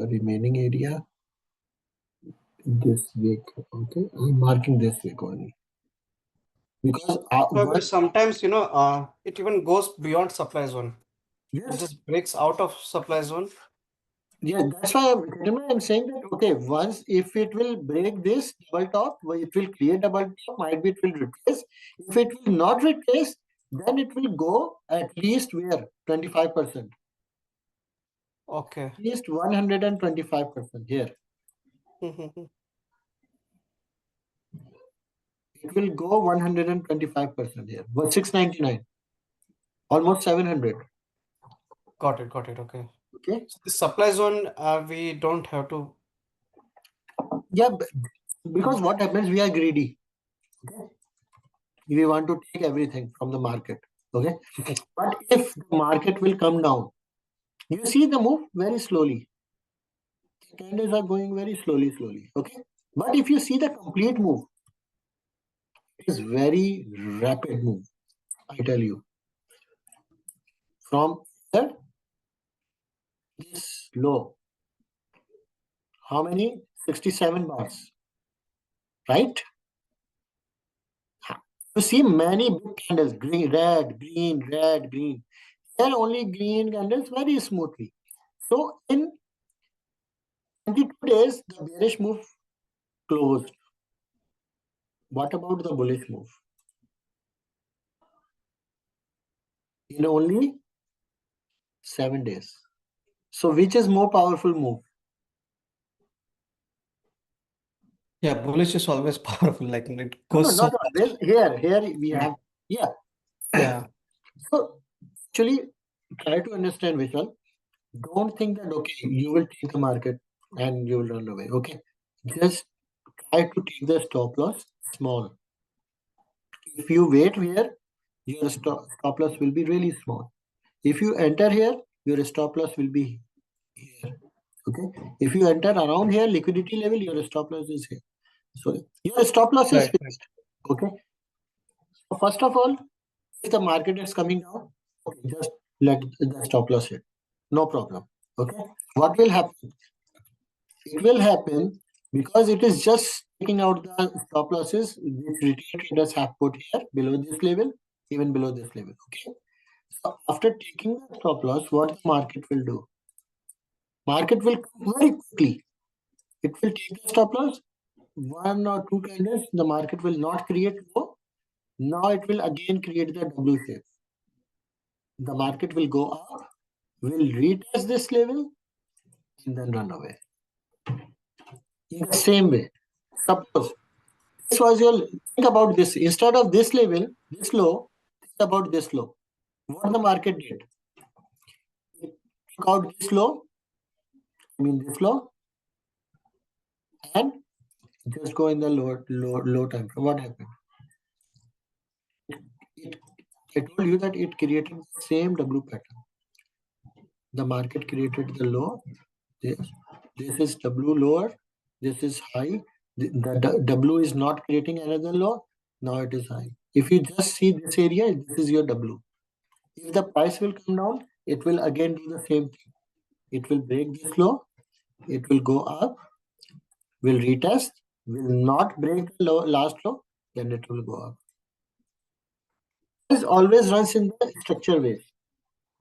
remaining area this week. Okay, I'm marking this week only, because But sometimes, it even goes beyond supply zone. It yes, just breaks out of supply zone. yeah, that's why I'm saying that. Okay, once if it will break this double top, it will create double top. Might be it will retrace. If it will not retrace, then it will go at least where 25%, Okay. at least 125% here. It will go 125% here. But 699, almost 700. Got it. Okay. Okay. So the supply zone, we don't have to. Yeah, because what happens, we are greedy. Okay. We want to take everything from the market. Okay. But if the market will come down, you see the move very slowly. The candles are going very slowly. Okay. But if you see the complete move, it is very rapid move. I tell you. From here, this low. How many? 67 bars. Right? You see many big candles, green, red, green, red, green. There are only green candles very smoothly. So in 22 days, the bearish move closed. What about the bullish move? In only 7 days. So which is more powerful move? Yeah, bullish is always powerful. Like it No, goes so not always. Here we fast. have, yeah. Yeah. So actually, try to understand, Vishal. Don't think that, okay, you will take the market and you will run away. Okay. Just try to take the stop loss small. If you wait here, your stop loss will be really small. If you enter here, your stop loss will be here. Okay. If you enter around here, liquidity level, your stop loss is here. So your stop loss is Right. fixed. Okay. So first of all, if the market is coming down, okay, just let the stop loss hit. No problem. Okay. What will happen? It will happen because it is just taking out the stop losses which retail traders have put here below this level, even below this level. Okay. So after taking the stop loss, what the market will do? Market will come very quickly. It will take the stop loss, 1 or 2 candles, the market will not create low. Now it will again create the W shape. The market will go up, will retest this level, and then run away. In the same way, suppose this was your, think about this. Instead of this level, this low, think about this low. What the market did? It took out this low, this low, and just go in the low time frame. What happened? It, I told you that it created the same W pattern. The market created the low. This is W lower. This is high. The W is not creating another low. Now it is high. If you just see this area, this is your W. If the price will come down, it will again do the same thing. It will break this low. It will go up. Will retest. Will not break the last low. Then it will go up. This always runs in the structure wave.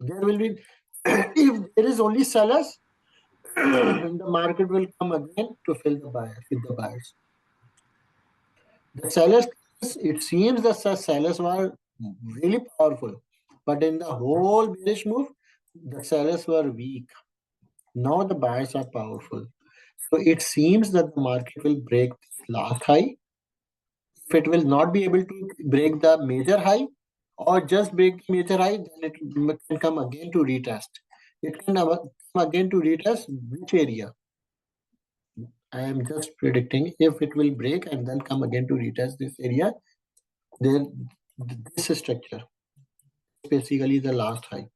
There will be, if there is only sellers, the market will come again to fill the buyers with the buyers. The sellers, it seems that the sellers were really powerful, but in the whole bearish move, the sellers were weak. Now the buyers are powerful. So it seems that the market will break this last high. If it will not be able to break the major high or just break the major high, then it can come again to retest. It can come again to retest which area? I am just predicting if it will break and then come again to retest this area, then this structure is basically the last high.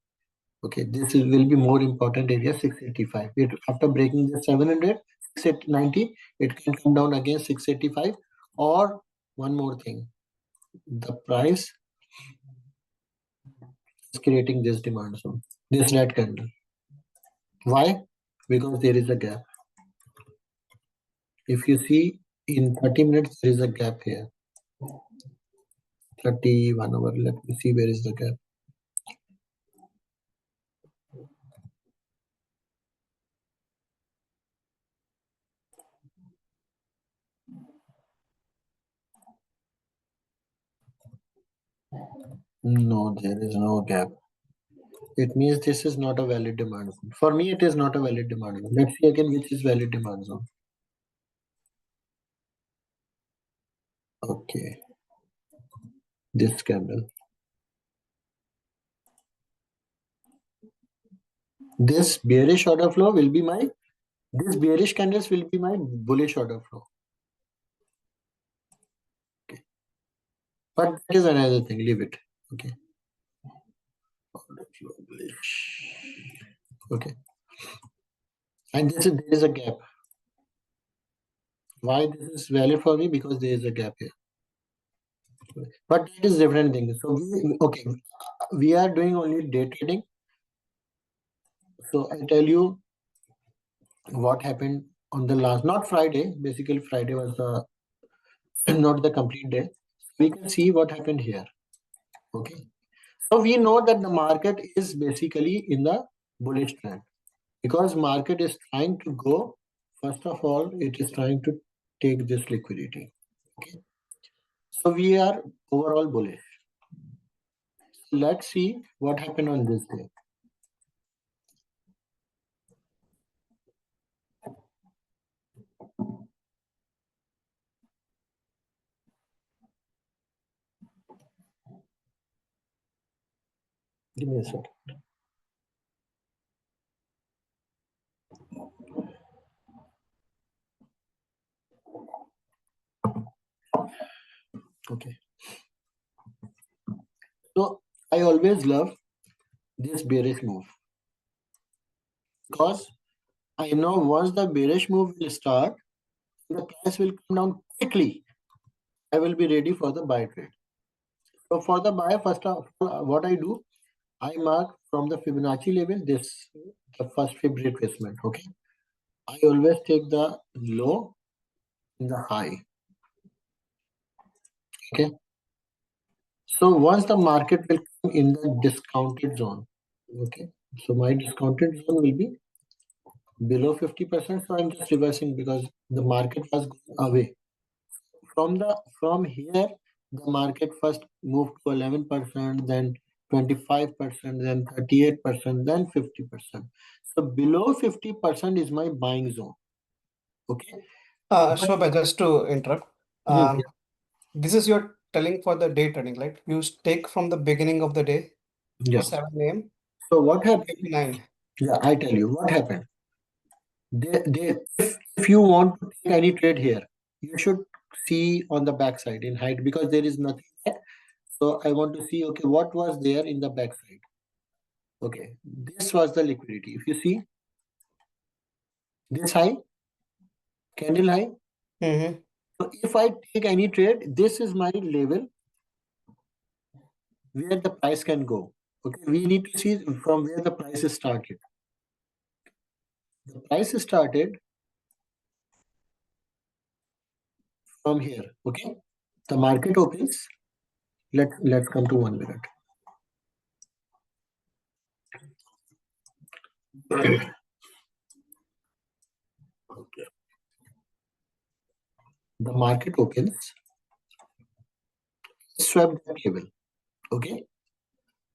Okay, this will be more important area 685. After breaking the 700, 690, it can come down again 685. Or one more thing, the price is creating this demand zone, this red candle. Why? Because there is a gap. If you see in 30 minutes, there is a gap here. 31 hour. Let me see where is the gap. No, there is no gap. It means this is not a valid demand zone. For me, it is not a valid demand zone. Let's see again which is valid demand zone. Okay, this candle. This bearish order flow will be my, this bearish candles will be my bullish order flow. Okay, but that is another thing. Leave it. Okay. Order flow bullish. Okay. And this is, there is a gap. Why this is valid for me? Because there is a gap here. But it is different thing. So we are doing only day trading. So I tell you what happened on the last, not Friday. Basically, Friday was the not the complete day. We can see what happened here. Okay. So we know that the market is basically in the bullish trend because market is trying to go. First of all, it is trying to take this liquidity. Okay. So we are overall bullish. Let's see what happened on this day. Give me a second. Okay. So I always love this bearish move because I know once the bearish move will start, the price will come down quickly. I will be ready for the buy trade. So for the buy, first of all, what I do, I mark from the Fibonacci level this, the first Fib retracement. Okay. I always take the low in the high. Okay. So once the market will in the discounted zone. Okay, so my discounted zone will be below 50%. So I'm just reversing because the market was going away. From here, the market first moved to 11%, then 25%, then 38%, then 50%. So below 50% is my buying zone. Okay. But, Shobha, just to interrupt, yeah, this is your telling for the day trading, right? You take from the beginning of the day, yeah. 7 a.m. So what to happened? 9. Yeah, I tell you what happened. If you want to take any trade here, you should see on the backside in height because there is nothing there. So I want to see, okay, what was there in the backside. Okay, this was the liquidity. If you see this high, candle high. Mm-hmm. So if I take any trade, this is my level where the price can go. Okay, we need to see from where the price is started. The price started from here. Okay, the market opens. Let's come to 1 minute. Okay. The market opens, swept that level. Okay.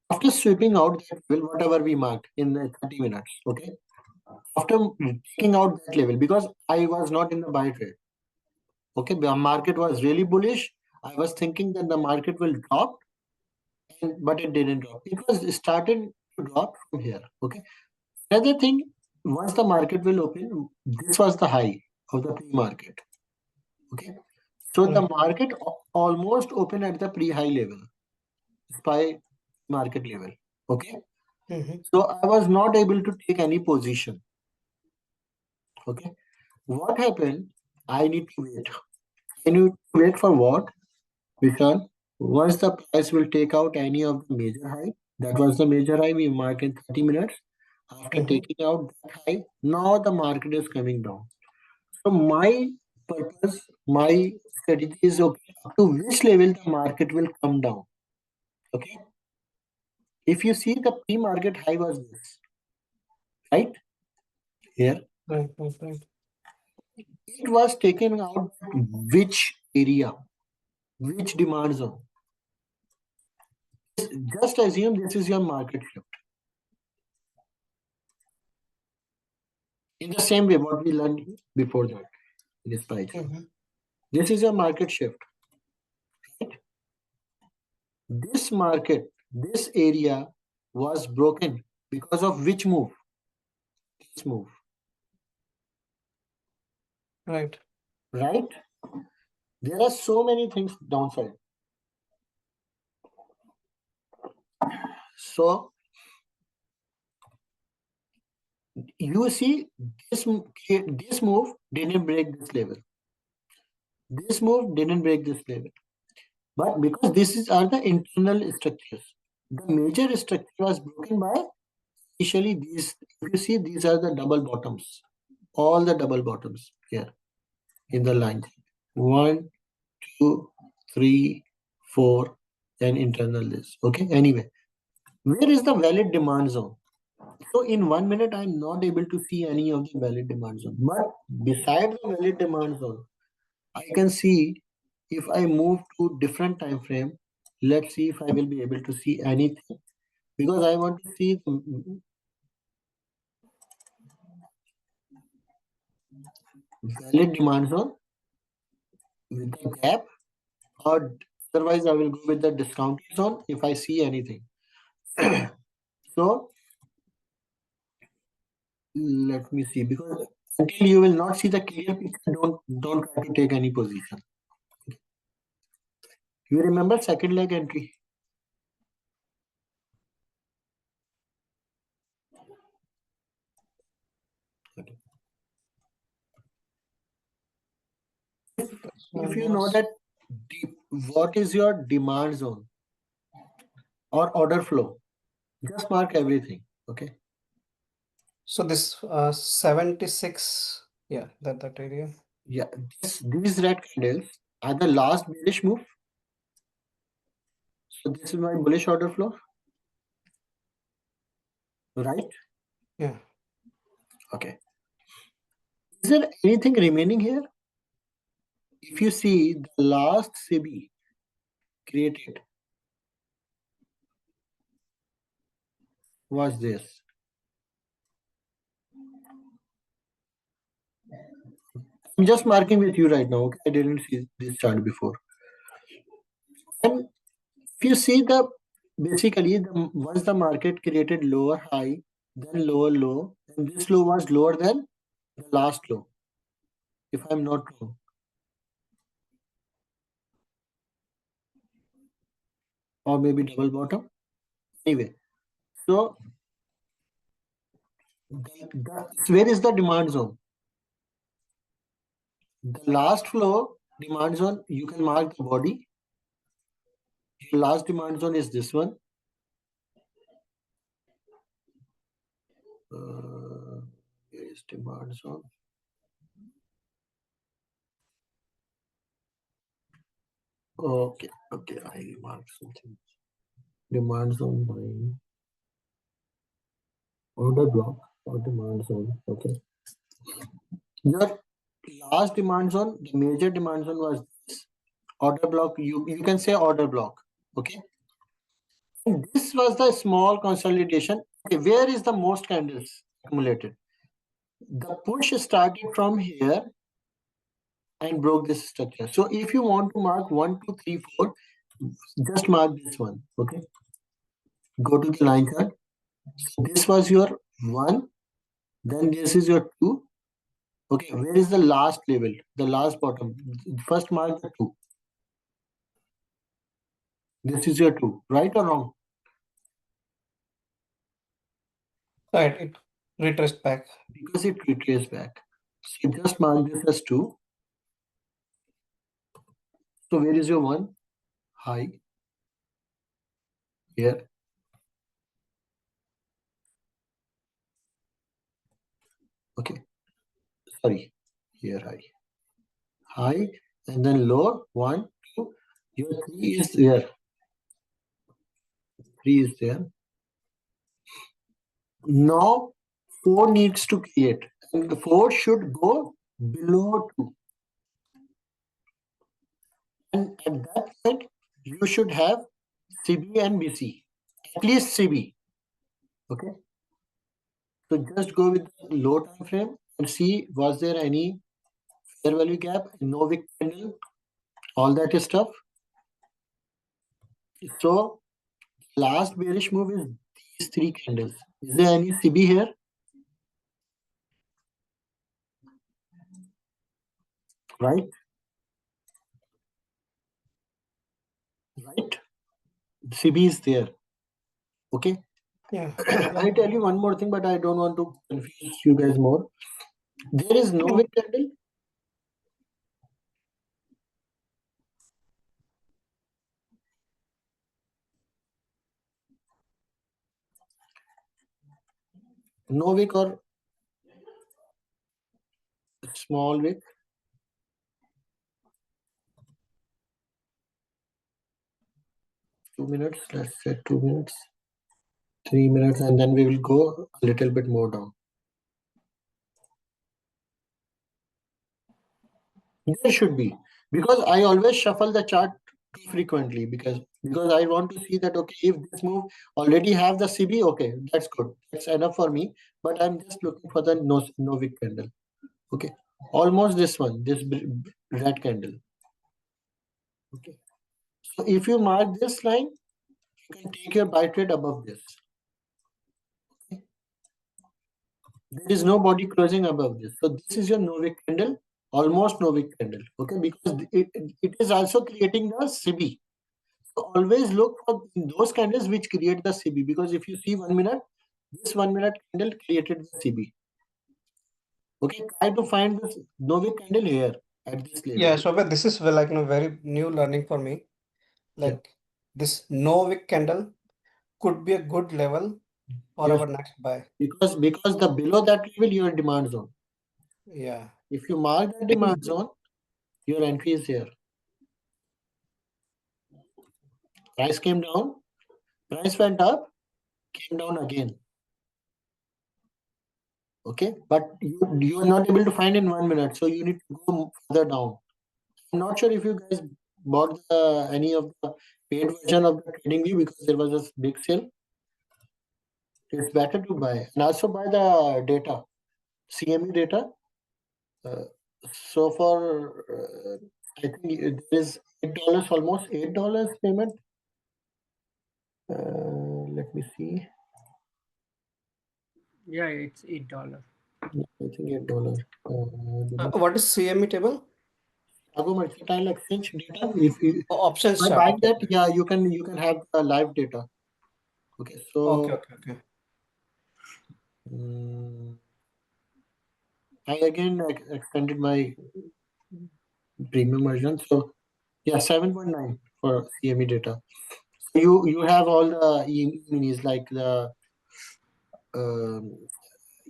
After sweeping out that level, whatever we marked in the 30 minutes. Okay. After taking out that level, because I was not in the buy trade. Okay. The market was really bullish. I was thinking that the market will drop, but it didn't drop. It was started to drop from here. Okay. Another thing, once the market will open, this was the high of the pre-market. Okay. So the Right. market almost opened at the pre-high level, SPY market level. Okay. Mm-hmm. So I was not able to take any position. Okay. What happened? I need to wait. I need to wait for what? Because once the price will take out any of the major high, that was the major high we mark in 30 minutes. After Mm-hmm. taking out that high, now the market is coming down. So my purpose, my strategy is okay, up to which level the market will come down. Okay. If you see the pre-market high was this, right? Here. Right, right, right. It was taken out which area, which demand zone. Just assume this is your market shift. In the same way, what we learned before that in this page. Mm-hmm. This is your market shift. Right? This market, this area was broken because of which move? This move. Right. Right? There are so many things downside. So you see this move didn't break this level. This move didn't break this level. But because are the internal structures, the major structure was broken by initially these. If you see, these are the double bottoms, all the double bottoms here in the line. 1, 2, 3, 4, and internal this. Okay. Anyway, where is the valid demand zone? So in 1 minute, I'm not able to see any of the valid demand zone. But beside the valid demand zone, I can see if I move to different time frame. Let's see if I will be able to see anything because I want to see the valid demand zone with the gap, or otherwise I will go with the discount zone if I see anything. So let me see, because until you will not see the clear picture, don't try to take any position. You remember second leg entry? Okay. This If one you know was. that what is your demand zone or order flow, just mark everything. Okay. So this 76. Yeah, that area. Yeah, these red candles are the last bearish move. So this is my bullish order flow. right? Yeah. Okay. Is there anything remaining here? If you see the last CB created was this. I'm just marking with you right now. Okay, I didn't see this chart before. And if you see basically once the market created lower high, then lower low, and this low was lower than the last low, if I'm not wrong, or maybe double bottom. Anyway, so where is the demand zone? The last flow demand zone, you can mark the body. The last demand zone is this one. Where is demand zone? Okay, I mark something. Demand zone by order block or demand zone. Okay. Your last demand zone, the major demand zone was this order block. You can say order block. Okay. And this was the small consolidation. Okay, where is the most candles accumulated? The push started from here and broke this structure. So if you want to mark 1, 2, 3, 4, just mark this one. Okay. Go to the line chart. So this was your 1, then this is your 2. Okay, where is the last level? The last bottom. First mark the 2. This is your 2, right or wrong? Right. It retraced back. Because it retraced back. So just mark this as 2. So where is your 1? High. Here. Okay. Sorry. Here high. High and then low. 1, 2. Your 3 is there. 3 is there. Now 4 needs to create. And the 4 should go below 2. And at that point, you should have CB and BC. At least CB. Okay. So just go with the low time frame and see was there any fair value gap, no wick candle, all that stuff. So last bearish move is these 3 candles. Is there any CB here? Right? Right? CB is there. Okay. Yeah. I tell you one more thing, but I don't want to confuse you guys more. There is no wick candle. No wick or small wick. 2 minutes. Let's say 2 minutes. 3 minutes, and then we will go a little bit more down. There should be, because I always shuffle the chart too frequently because I want to see that okay, if this move already have the CB, okay, that's good, that's enough for me. But I'm just looking for the no wick candle. Okay, almost this one, this red candle. Okay, so if you mark this line, you can take your buy trade above this. Okay? There is no body closing above this, so this is your no wick candle, almost no wick candle. Okay, because it is also creating the CB. So always look for those candles which create the CB, because if you see 1 minute, this 1 minute candle created the CB. Okay, try to find this no wick candle here at this level. Yeah. So, but this is like very new learning for me. Yeah. Like this no wick candle could be a good level for Yes, our next buy. because the below that level your demand zone. Yeah. If you mark the demand zone, your entry is here. Price came down, price went up, came down again. Okay, but you are not able to find in 1 minute, so you need to go further down. I'm not sure if you guys bought any of the paid version of the trading view because there was a big sale. It's better to buy and also buy the data, CME data. Uh, so for I think it is $8, almost $8 payment. Let me see. Yeah, it's $8. I think $8. What is CME table? Chicago Mercantile Exchange data. If Oh, options by chart. buying Okay, that, okay. yeah, you can have live data. Okay, Okay, so okay, okay. mm, I again extended my premium version. So yeah, 7.9 for CME data. So you have all the minis like the um,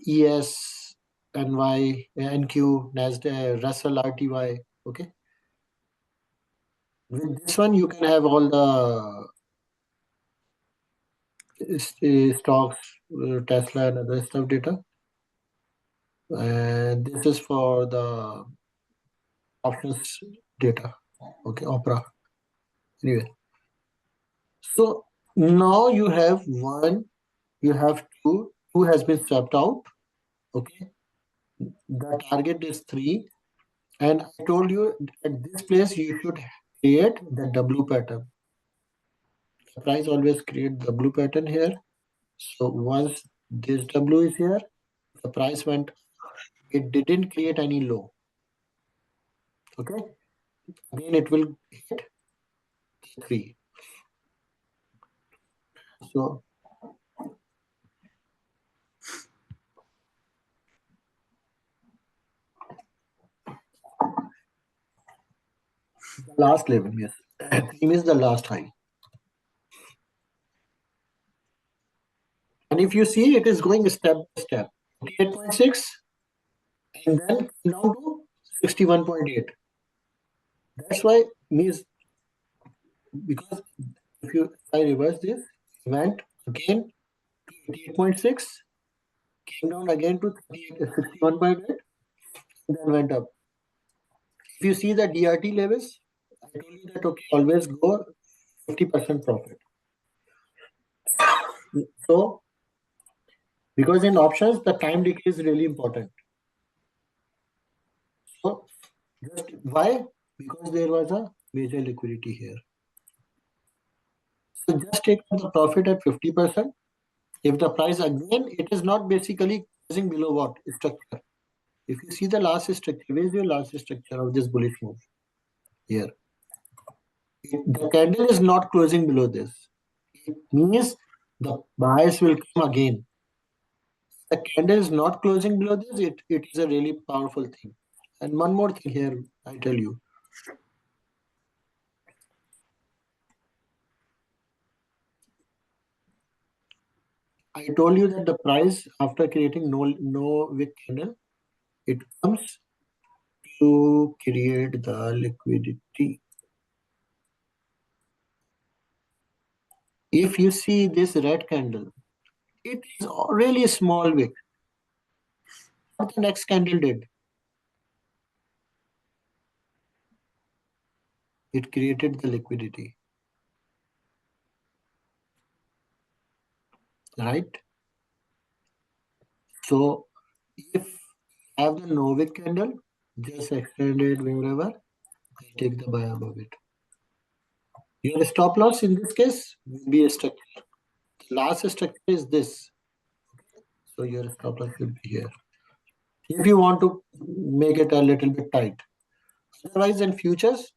ES, NY, NQ, NASDAQ, Russell, RTY. Okay, with this one you can have all the stocks, Tesla and other stuff data. And this is for the options data. Okay, Opera. Anyway, so now you have one, you have two, two has been swapped out. Okay, the target is three, and I told you at this place you should create the W pattern. The price always create the blue pattern here. So once this W is here, the price went. It didn't create any low. Okay, again it will hit three. So the last level, yes. Theme is the last high. And if you see, it is going step by step. 8.6 and then down to 61.8. That's why means because if I reverse this, went again to 88.6, came down again to 61.8, then went up. If you see the DRT levels, I told you that okay, always go 50% profit. So because in options the time decay is really important. So just why? Because there was a major liquidity here. So just take the profit at 50%. If the price again, it is not basically closing below what structure. If you see the last structure, where is your last structure of this bullish move? Here. The candle is not closing below this. It means the buyers will come again. The candle is not closing below this. It is a really powerful thing. And one more thing here, I tell you. I told you that the price after creating no wick candle, it comes to create the liquidity. If you see this red candle, it is really a small wick. What the next candle did? It created the liquidity, right? So if I have the no wick candle, just extend it wherever, I take the buy above it. Your stop loss in this case will be a structure. The last structure is this. So your stop loss will be here. If you want to make it a little bit tight. Otherwise, in futures,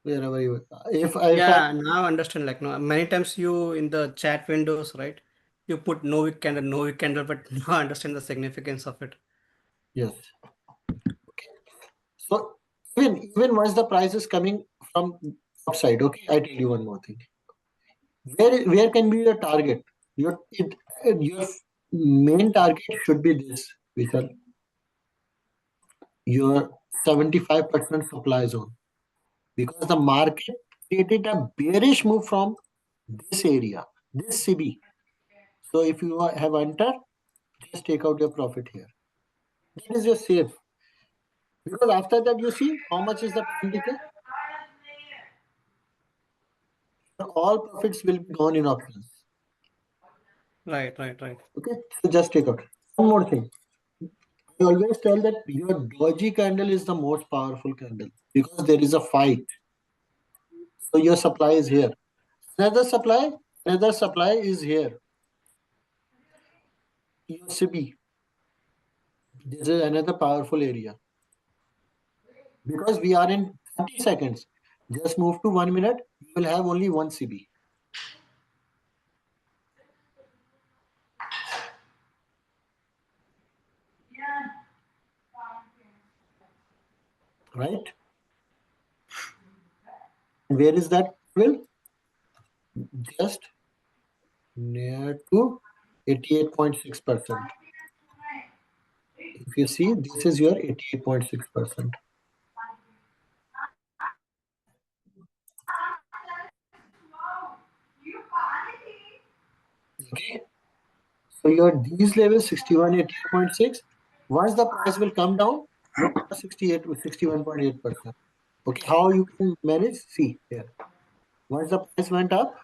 wherever you, if I Yeah, now I understand. Like, no, many times you in the chat windows, right? You put no wick candle, but now I understand the significance of it. yes, so even once the price is coming from upside, okay, I tell you one more thing. Where can be your target? Your main target should be this, which are your 75% supply zone, because the market created a bearish move from this area, this CB. So if you have entered, just take out your profit here. That is your safe. Because after that, you see how much is the time decay? All profits will be gone in options. Right. Okay, so just take out. One more thing. I always tell that your doji candle is the most powerful candle because there is a fight. So your supply is here. Another supply is here. Your CB. This is another powerful area. Because we are in 30 seconds. Just move to 1 minute, you will have only one CB. Right? Where is that level? Just near to 88.6%. If you see, this is your 88.6%. Okay. So your these levels 61, 88.6. Once the price will come down, 68 to 61.8%. Okay, how you can manage? See here. Once the price went up,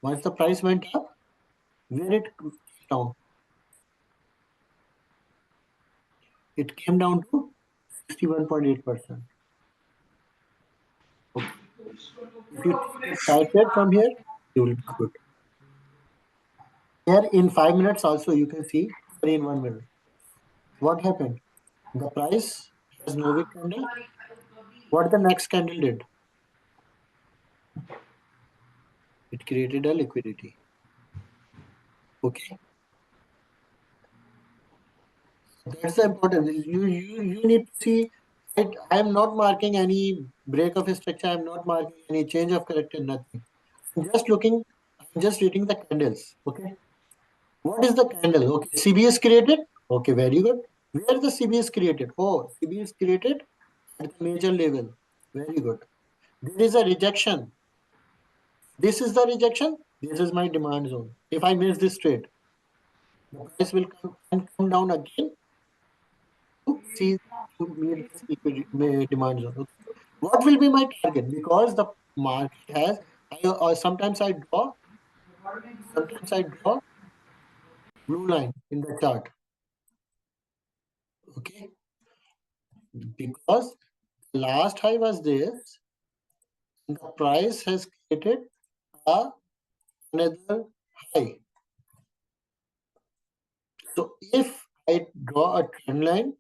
where it came down? It came down to 61.8%. Okay. If you take a target from here, you will be good. Here in 5 minutes also you can see, sorry, in 1 minute. What happened? The price has no wick candle. What the next candle did? It created a liquidity. Okay. That's the important. You need to see it. I am not marking any break of structure. I am not marking any change of character, nothing. I'm just reading the candles. Okay. What is the candle? Okay. CB is created. Okay, very good. Where the CB is created? Oh, CB is created at the major level. Very good. There is a rejection. This is the rejection. This is my demand zone. If I miss this trade, the price will come down again to see to meet this demand zone. Okay. What will be my target? Because the market has, sometimes I draw blue line in the chart. Okay, because last high was this, the price has created a, another high. So if I draw a trend line,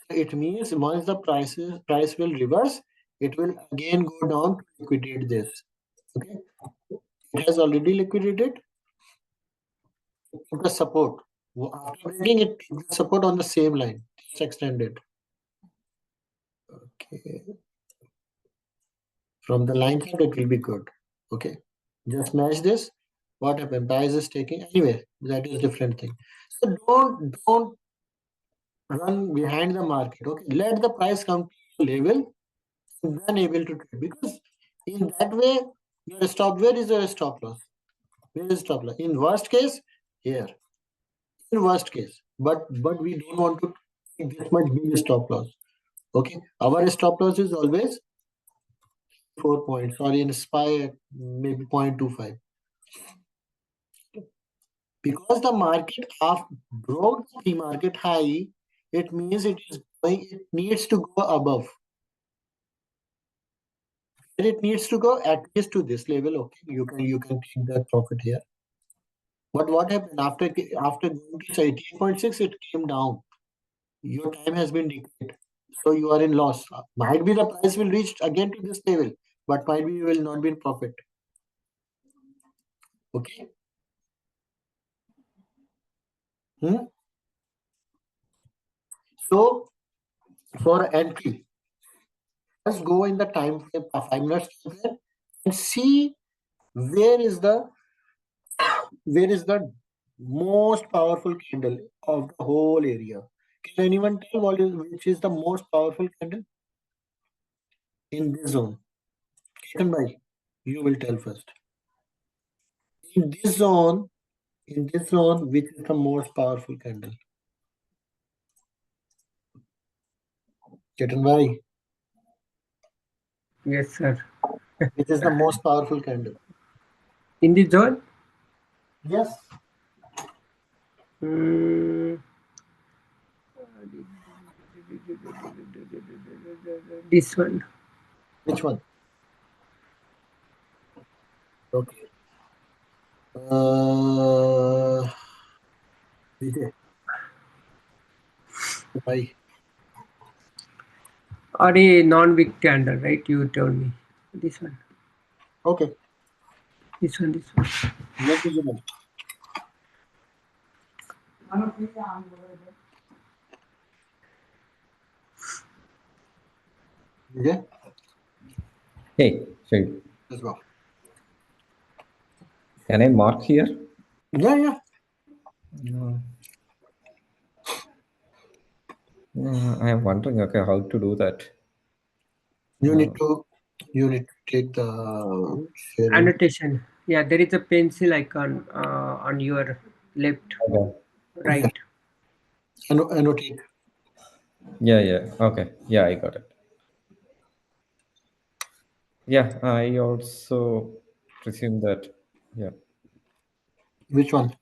it means once the price will reverse, it will again go down to liquidate this. Okay, it has already liquidated. It took a support. After breaking it, took the support on the same line. Just extend it. Okay, from the line chart, it will be good. Okay, just match this. What happened? Price is taking anyway. That is different thing. So don't run behind the market. Okay, let the price come to a level and then able to trade, because in that way your stop. Where is your stop loss? Where is stop loss? In worst case, here. In worst case, but we don't want to take this much big stop loss. Okay, our stop loss is always 4 points, or in SPY maybe 0.25. Because the market broke the pre-market high, it means it needs to go above. And it needs to go at least to this level. Okay, you can take that profit here. But what happened after going to 18.6, it came down. Your time has been decayed. So you are in loss. Might be the price will reach again to this level, but might be you will not be in profit. Okay. So for entry, let's go in the time frame, 5 minutes time frame, and see where is the most powerful candle of the whole area. Can anyone tell which is the most powerful candle in this zone? Ketan bhai, you will tell first. In this zone, in this zone, which is the most powerful candle? Chetan bhai, Yes, sir. which is the most powerful candle? In the zone, Yes. mm, this one. Which one? Okay. Vijay, bhai. Or a non-wick candle, right? You told me. This one. Okay. This one. This one. What is it? Vijay, Hey, Shane, let's go. can I mark here? Yeah, yeah. No. I am wondering, okay, how to do that. You need Uh, to take the sharing. Annotation. Yeah, there is a pencil icon on your left, okay. Yeah. right. Annotate. Yeah, yeah. Okay. Yeah, I got it. Yeah, I also presume that. Yeah, Which one?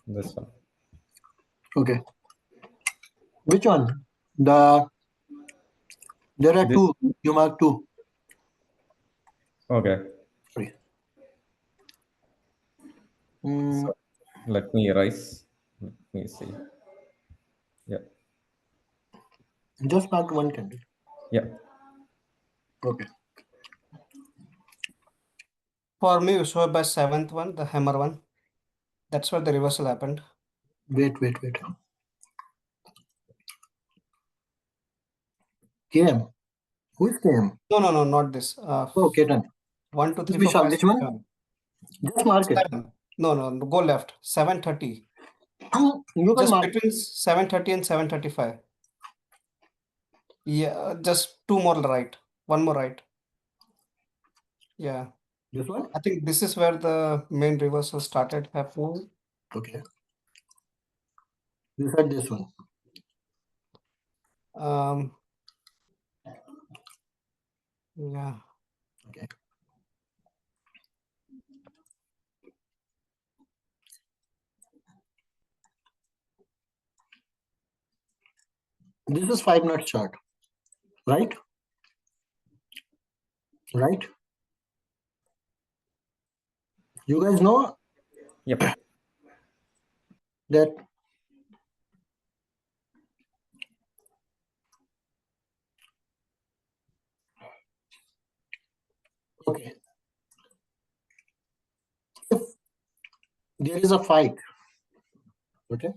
this one. Okay. Which one? There are This. two. You mark two. Okay. Sorry. So Mm, let me erase. Let me see. Yeah. just mark one candle. Yeah. Okay. For me, you show by seventh one, the hammer one. That's where the reversal happened. Wait. KM. Who is KM? No, not this. Oh, Ketan. 1, 2, This 3, 4, Vishal. 5, Which 6, one? 7. Just mark it. 7. No, go left. 7:30. You can Just mark. between 7:30 and 7:35. Yeah, just two more right. One more right. Yeah. This one? I think this is where the main reversal started happening. Okay. You said this one. Um, yeah. Okay. This is 5 minute chart. Right? Right? You guys know Yep. that okay. If there is a fight, okay.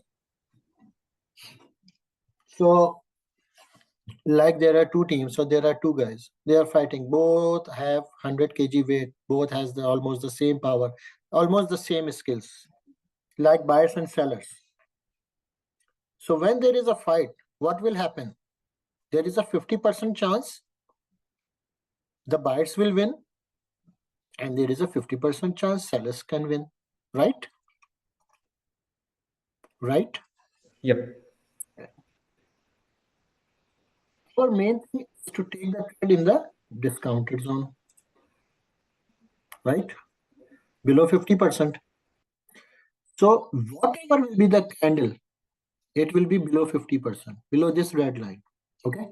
So like there are two teams, so there are two guys. They are fighting. Both have 100 kg weight. Both has almost the same power, almost the same skills, like buyers and sellers. So when there is a fight, what will happen? There is a 50% chance the buyers will win, and there is a 50% chance sellers can win. Right? Right? Yep. Our main thing is to take the trade in the discounted zone. Right? Below 50%. So whatever will be the candle, it will be below 50%, below this red line. Okay.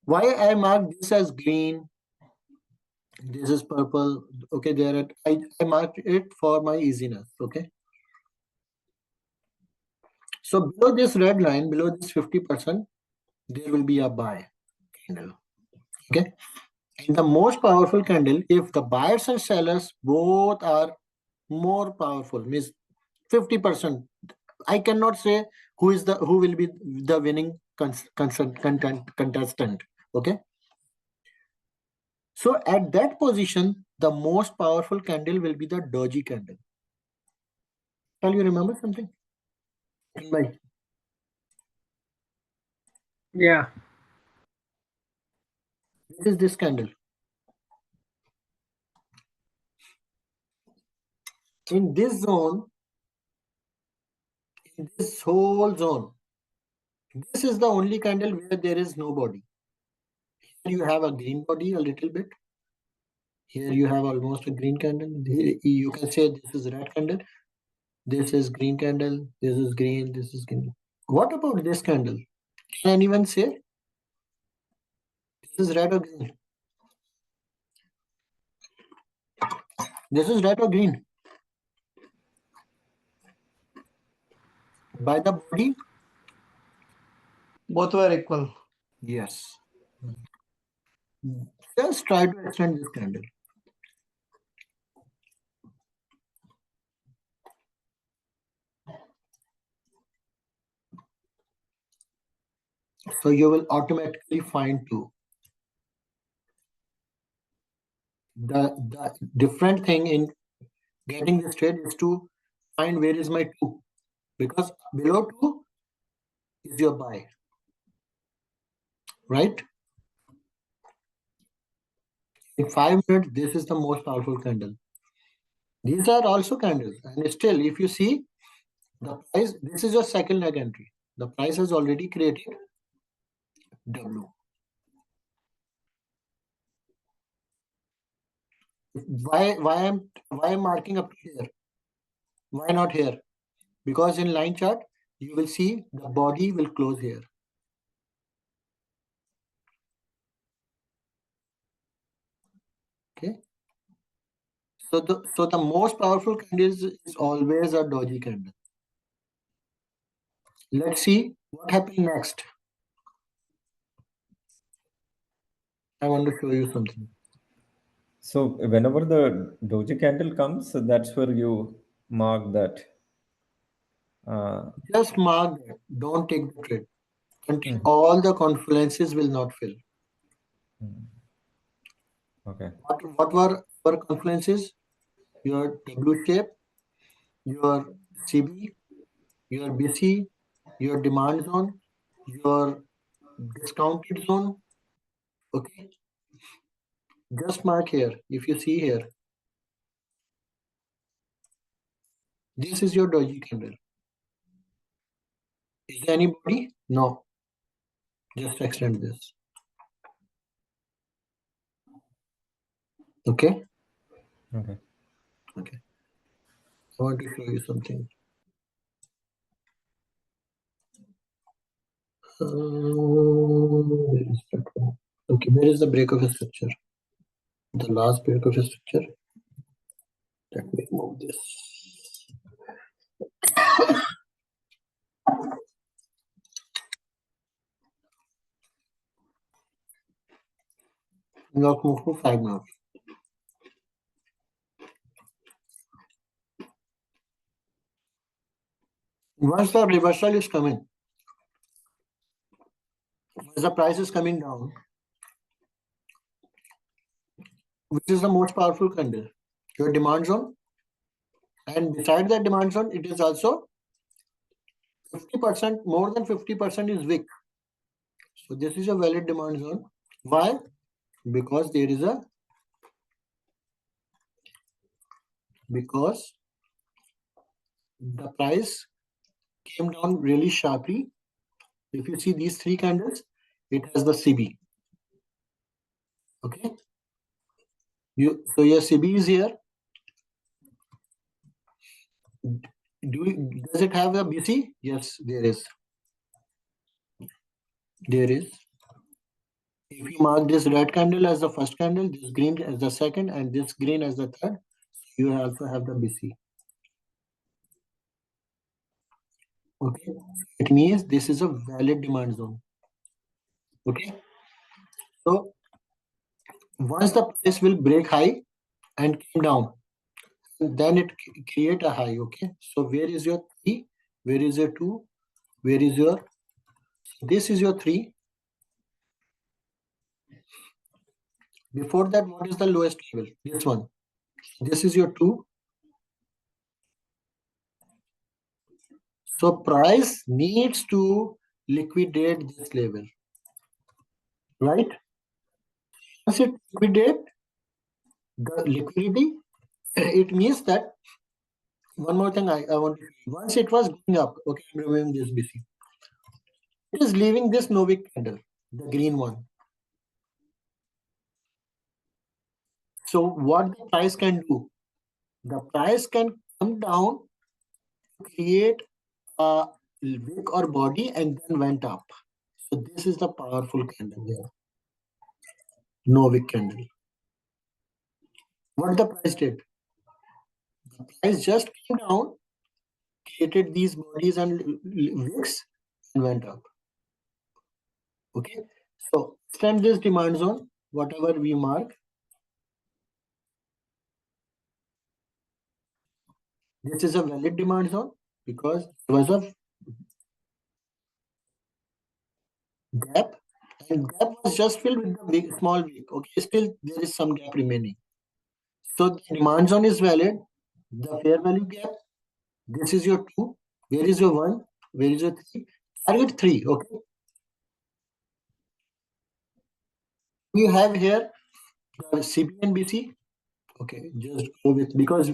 Why I mark this as green, this is purple. Okay, I marked it for my easiness. Okay. So below this red line, below this 50%, there will be a buy candle. Okay. And the most powerful candle, if the buyers and sellers both are more powerful, means 50%. I cannot say who will be the winning contestant. Okay. So at that position, the most powerful candle will be the doji candle. Shall you remember something? Right. Yeah. This is this candle. In this zone, in this whole zone, this is the only candle where there is no body. Here you have a green body a little bit. Here you have almost a green candle. You can say this is red candle. This is green candle. This is green. This is green. What about this candle? Can anyone say this is red or green? This is red or green? By the body? Both were equal. Yes. Just try to extend this candle. So you will automatically find 2. The different thing in getting this trade is to find where is my 2, because below 2 is your buy, right? In 5 minutes, this is the most powerful candle. These are also candles, and still, if you see the price, this is your second leg entry. The price has already created W. Why I'm marking up here? Why not here? Because in line chart, you will see the body will close here. Okay. So the most powerful candle is always a doji candle. Let's see what happened next. I want to show you something. So whenever the doji candle comes, that's where you mark that. Just mark that. Don't take the trade until all the confluences will not fill. Okay. What were our confluences? Your W shape, your CB, your BC, your demand zone, your discounted zone. Okay. Just mark here. If you see here, this is your doji candle. Is there anybody? No. Just extend this. Okay. Okay. Okay. I want to show you something. Where is that one? Okay, where is the break of a structure? The last break of a structure. Let me move this. Not move for 5 minutes. Once the reversal is coming, once the price is coming down, which is the most powerful candle? Your demand zone. And beside that demand zone, it is also 50%, more than 50% is wick. So this is a valid demand zone. Why? Because there is a because the price came down really sharply. If you see these 3 candles, it has the CB. Okay. So your CB is here. Does it have a BC? Yes, there is. There is. If you mark this red candle as the first candle, this green as the second, and this green as the third, you also have the BC. Okay. It means this is a valid demand zone. Okay. So once the price will break high and come down, then it create a high. Okay. So where is your 3? Where is your 2? Where is your, this is your 3. Before that, what is the lowest level? This one. This is your 2. So price needs to liquidate this level, right? Once it liquidate the liquidity, it means that one more thing I want to see. Once it was going up, okay, I'm removing this BC. It is leaving this Novik candle, the green one. So what the price can do? The price can come down, create a wick or body, and then went up. So this is the powerful candle here. Novik candle. What the price did? The price just came down, created these bodies and wicks, and went up. Okay. So extend this demand zone, whatever we mark. This is a valid demand zone because there was a gap, and gap was just filled with the big small wick. Okay, still there is some gap remaining. So the demand zone is valid. The fair value gap. This is your 2. Where is your 1? Where is your 3? Target 3. Okay. We have here the CB and BC. Okay, just go with because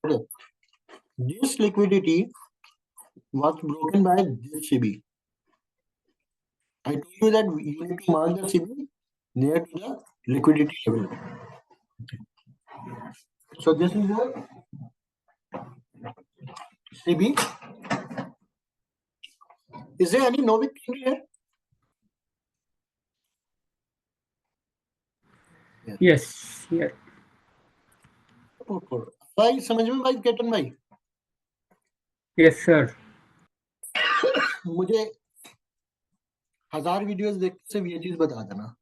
okay, this liquidity was broken by this CB. I told you that you need to mark the CB near to the liquidity level. So this is your CB. Is there any Novik here? Yes, yeah. भाई समझ में भाई केतन भाई Yes, sir. मुझे 1000 videos देखते सिर्फ ये चीज बता देना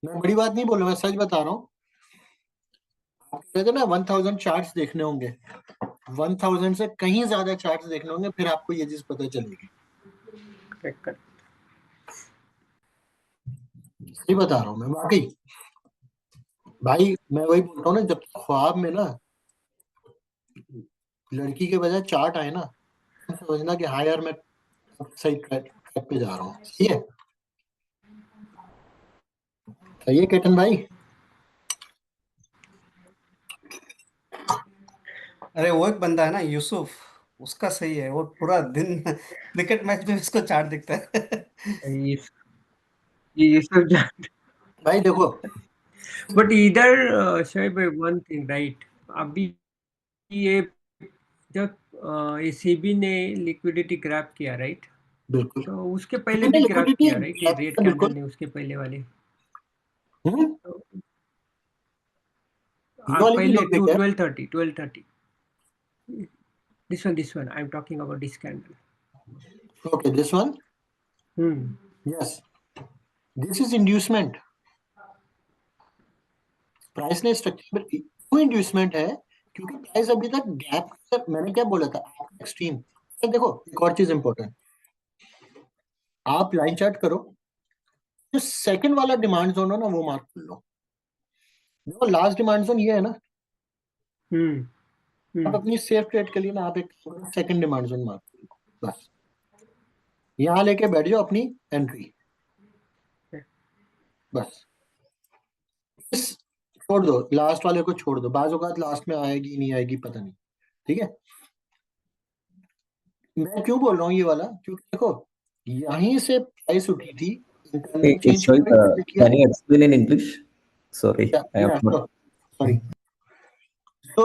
मैं बड़ी बात नहीं बोल रहा मैं सच बता रहा हूँ आप कहते ना 1000 चार्ट्स देखने होंगे 1000 से कहीं ज्यादा चार्ट्स देखने होंगे फिर आपको ये चीज पता चलेगी Correct, correct. सही बता रहा हूँ मैं वाकई भाई मैं वही बोलता हूँ ना जब ख्वाब में ना लड़की के बजाय चार्ट आए ना समझना कि हाँ यार मैं सही ट्रैक पे जा रहा हूँ सही है केतन भाई अरे वो एक बंदा है ना यूसुफ, उसका सही है, वो पूरा दिन क्रिकेट मैच में उसको चार्ट दिखता है। Yes, yes, sir. भाई देखो But either, Shoaib, one thing, right? अभी ये जब ये सेबी ने लिक्विडिटी ग्रैब किया, राइट? बिल्कुल तो उसके पहले भी ग्रैब लिक्विडिटी किया, राइट? ये रेड कैंडल बिल्कुल ने उसके पहले वाले तो ये वाली भी पहले Novik है 12:30. This one. I'm talking about this candle. okay this one yes this is inducement price ने स्ट्रक्चर क्यों इंड्यूसमेंट है क्योंकि प्राइस अभी तक गैप मैंने क्या बोला था एक्सट्रीम तो देखो एक और चीज इंपॉर्टेंट आप लाइन चार्ट करो जो सेकंड वाला डिमांड जोन हो ना वो मार्क कर लो देखो लास्ट डिमांड जोन ये है ना आप अपनी सेफ ट्रेड के लिए ना आप एक सेकंड डिमांड जोन मार्क कर लो बस यहाँ लेके बैठ जाओ अपनी एंट्री बस इस छोड़ दो लास्ट वाले को छोड़ दो बाज़ औक़ात लास्ट में आएगी नहीं आएगी पता नहीं ठीक है मैं क्यों बोल रहा हूँ ये वाला क्योंकि देखो यहीं से प्राइस उठी थी इंटरनल चेंज Sorry, किया can you explain in English? Sorry, I yeah have not. sorry so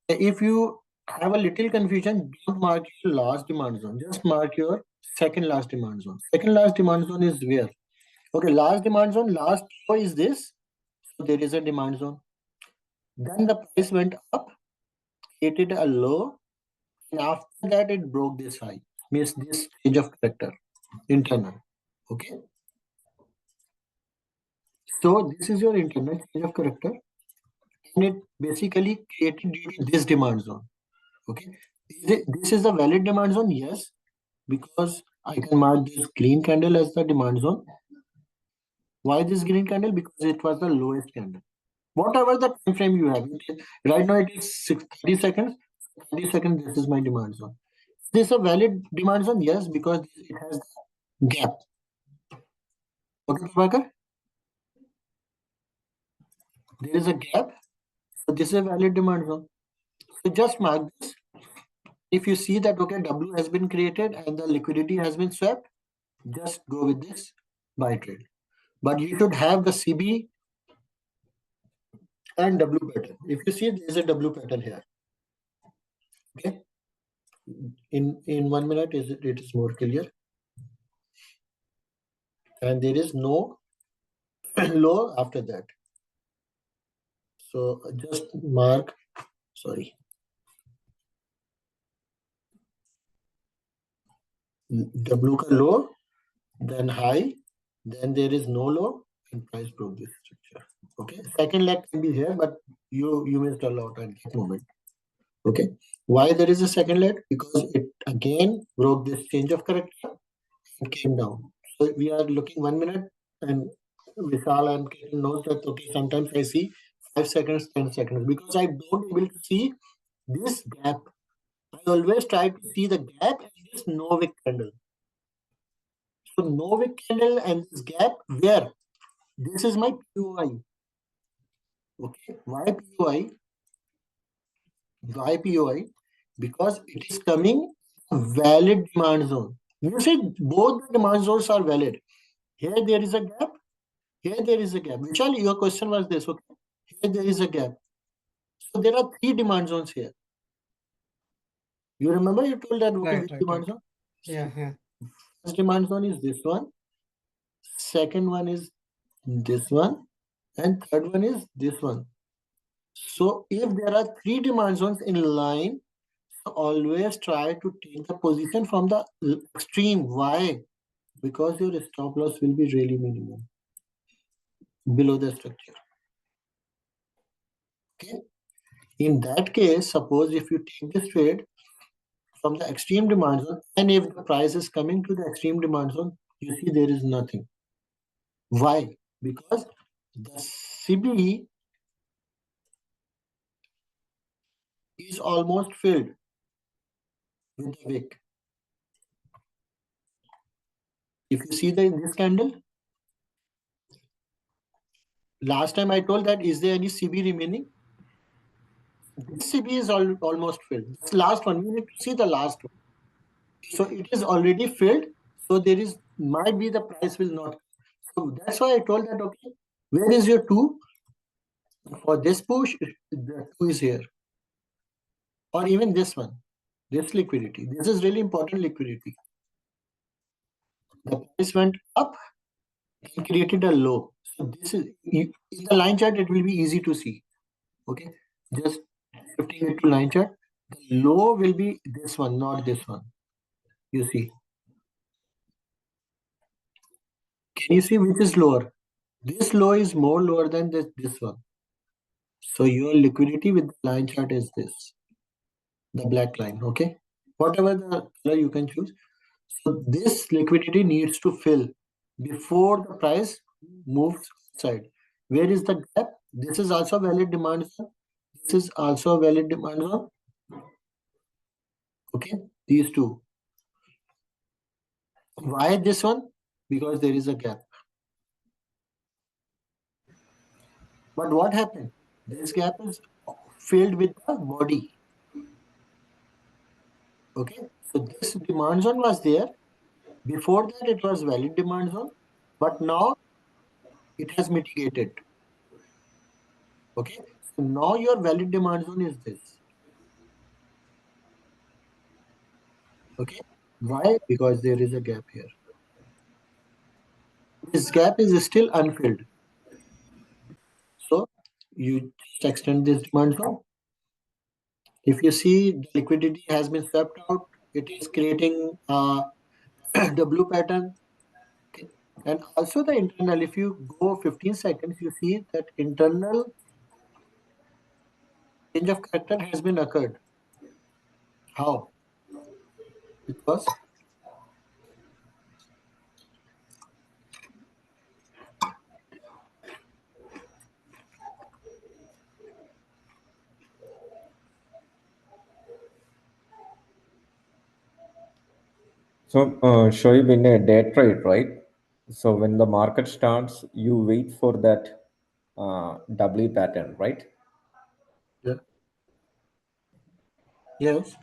if you have a little confusion don't mark your last demand zone just mark your second last demand zone second last demand zone is where okay last demand zone last low is this so there is a demand zone then the price went up created a low and after that it broke this high means this change of character internal okay so this is your internal change of character and it basically created due to this demand zone okay this is the valid demand zone yes because I can mark this green candle as the demand zone why this green candle because it was the lowest candle whatever the time frame you have right now it is 30 seconds 30 seconds this is my demand zone This is a valid demand zone? Yes, because it has gap. Okay, Prabhakar? There is a gap. So this is a valid demand zone. So just mark this. If you see that, okay, W has been created and the liquidity has been swept, just go with this buy trade. But you should have the CB and W pattern. If you see, there is a W pattern here. Okay. In 1 minute, it is more clear. And there is no low after that. So just mark, sorry, W ka low, then high, then there is no low, and price broke this structure. Okay. Second leg can be here, but you missed a lot at that moment. Okay. Why there is a second leg? Because it again broke this change of character and came down. So we are looking 1 minute, and Vishal and Kiran knows that, okay, sometimes I see 5 seconds, 10 seconds, because I don't able to see this gap. I always try to see the gap and this no wick candle. So no wick candle and this gap, where? This is my POI. Okay. Why POI? Why POI? Because it is coming valid demand zone. You see, both the demand zones are valid. Here there is a gap. Here there is a gap. Vishal, your question was this. Okay. Here there is a gap. So there are 3 demand zones here. You remember you told that, okay, Right, which right, demand right. zone? Yeah. First demand zone is this one. Second one is this one. And third one is this one. So if there are 3 demand zones in line, always try to take the position from the extreme. Why? Because your stop loss will be really minimum below the structure. Okay. In that case, suppose if you take this trade from the extreme demand zone, and if the price is coming to the extreme demand zone, you see there is nothing. Why? Because the CB is almost filled with the wick. If you see this candle, last time I told that, is there any CB remaining? This CB is almost filled. This last one, you need to see the last one. So it is already filled. So there is might be the price will not. So that's why I told that, okay, where is your 2? For this push, the 2 is here. Or even this one, this liquidity. This is really important liquidity. The price went up and created a low. So this is in the line chart, it will be easy to see. Okay, just shifting it to line chart. The low will be this one, not this one. You see. Can you see which is lower? This low is more lower than this one. So your liquidity with the line chart is this, the black line. Okay, whatever the color you can choose. So this liquidity needs to fill before the price moves outside. Where is the gap? This is also valid demand zone. This is also a valid demand zone. Okay, these two. Why this one? Because there is a gap. But what happened? This gap is filled with the body. Okay, so this demand zone was there. Before that, it was valid demand zone, but now it has mitigated. Okay, so now your valid demand zone is this. Okay, why? Because there is a gap here. This gap is still unfilled. So you just extend this demand zone. If you see the liquidity has been swept out, it is creating the blue pattern. Okay. And also the internal, if you go 15 seconds, you see that internal change of character has been occurred. How? Because So, Shoaib, in a day trade, right? So, when the market starts, you wait for that W pattern, right? Yeah. Yes.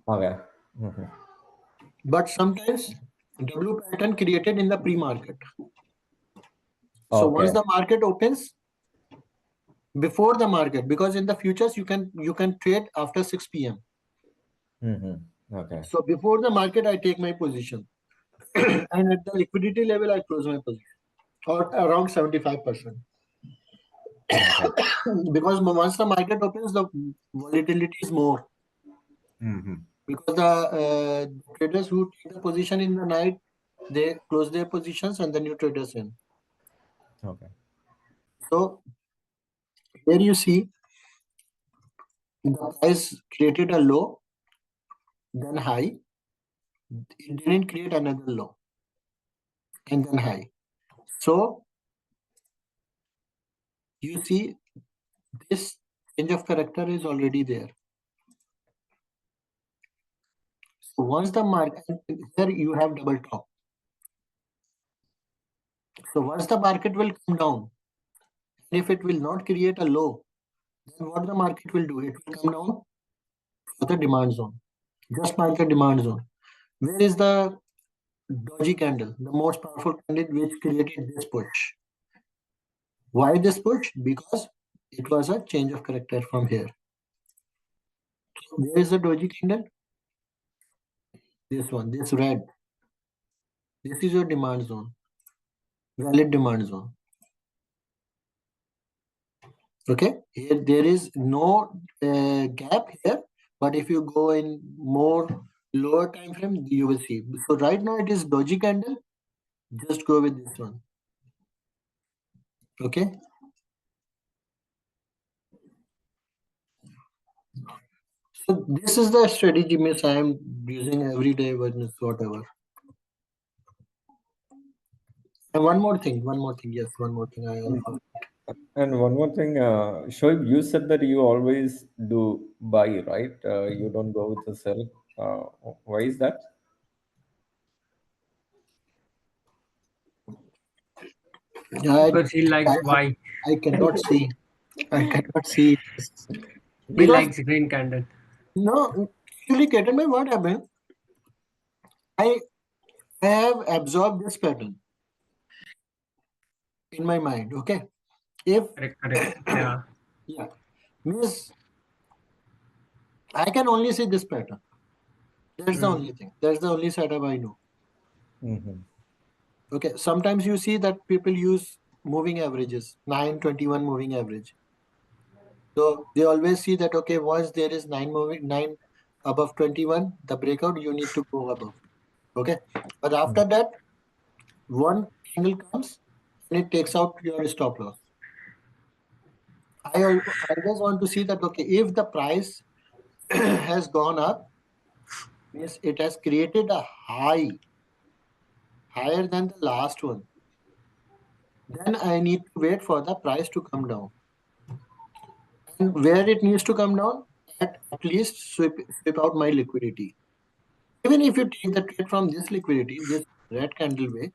Okay. Mhm. But sometimes W pattern created in the pre-market. So once Okay. the market opens, before the market, because in the futures you can trade after 6 p.m. Hmm. Okay. So before the market, I take my position, and at the liquidity level, I close my position, or around 75%. Okay. Because once the market opens, the volatility is more. Hmm. Because the traders who take the position in the night, they close their positions, and the new traders in. Okay. So here you see the price created a low, then high. It didn't create another low and then high. So you see this change of character is already there. So once the market, here you have double top. So once the market will come down, and if it will not create a low, then what the market will do? It will come down for the demand zone. Just mark the demand zone. Where is the doji candle, the most powerful candle which created this push? Why this push? Because it was a change of character from here. Where is the doji candle? This one, this red. This is your demand zone, valid demand zone. Okay, here there is no gap here, but if you go in more lower time frame, you will see. So right now it is doji candle. Just go with this one. Okay. So this is the strategy miss I am using every day, whatever. And one more thing. Yes, one more thing. I also. And one more thing, Shoaib, you said that you always do buy, right? You don't go with the sell. Why is that? I, because he I, likes why. I cannot see. I cannot see this. He Because likes green candle. no, actually, Ketan, what happened? I I have absorbed this pattern in my mind. Okay, if Correct, correct. Yeah, yeah, means I can only see this pattern. That's the mm, only thing. That's the only setup I know. Hmm. Okay, sometimes you see that people use moving averages, 921 moving average. So they always see that okay, once there is nine above 21, the breakout you need to go above. Okay, but after that, one candle comes and it takes out your stop loss. Always want to see that okay, if the price has gone up, means it has created a high higher than the last one. Then I need to wait for the price to come down. And where it needs to come down, at least sweep out my liquidity. Even if you take the trade from this liquidity, this red candle way,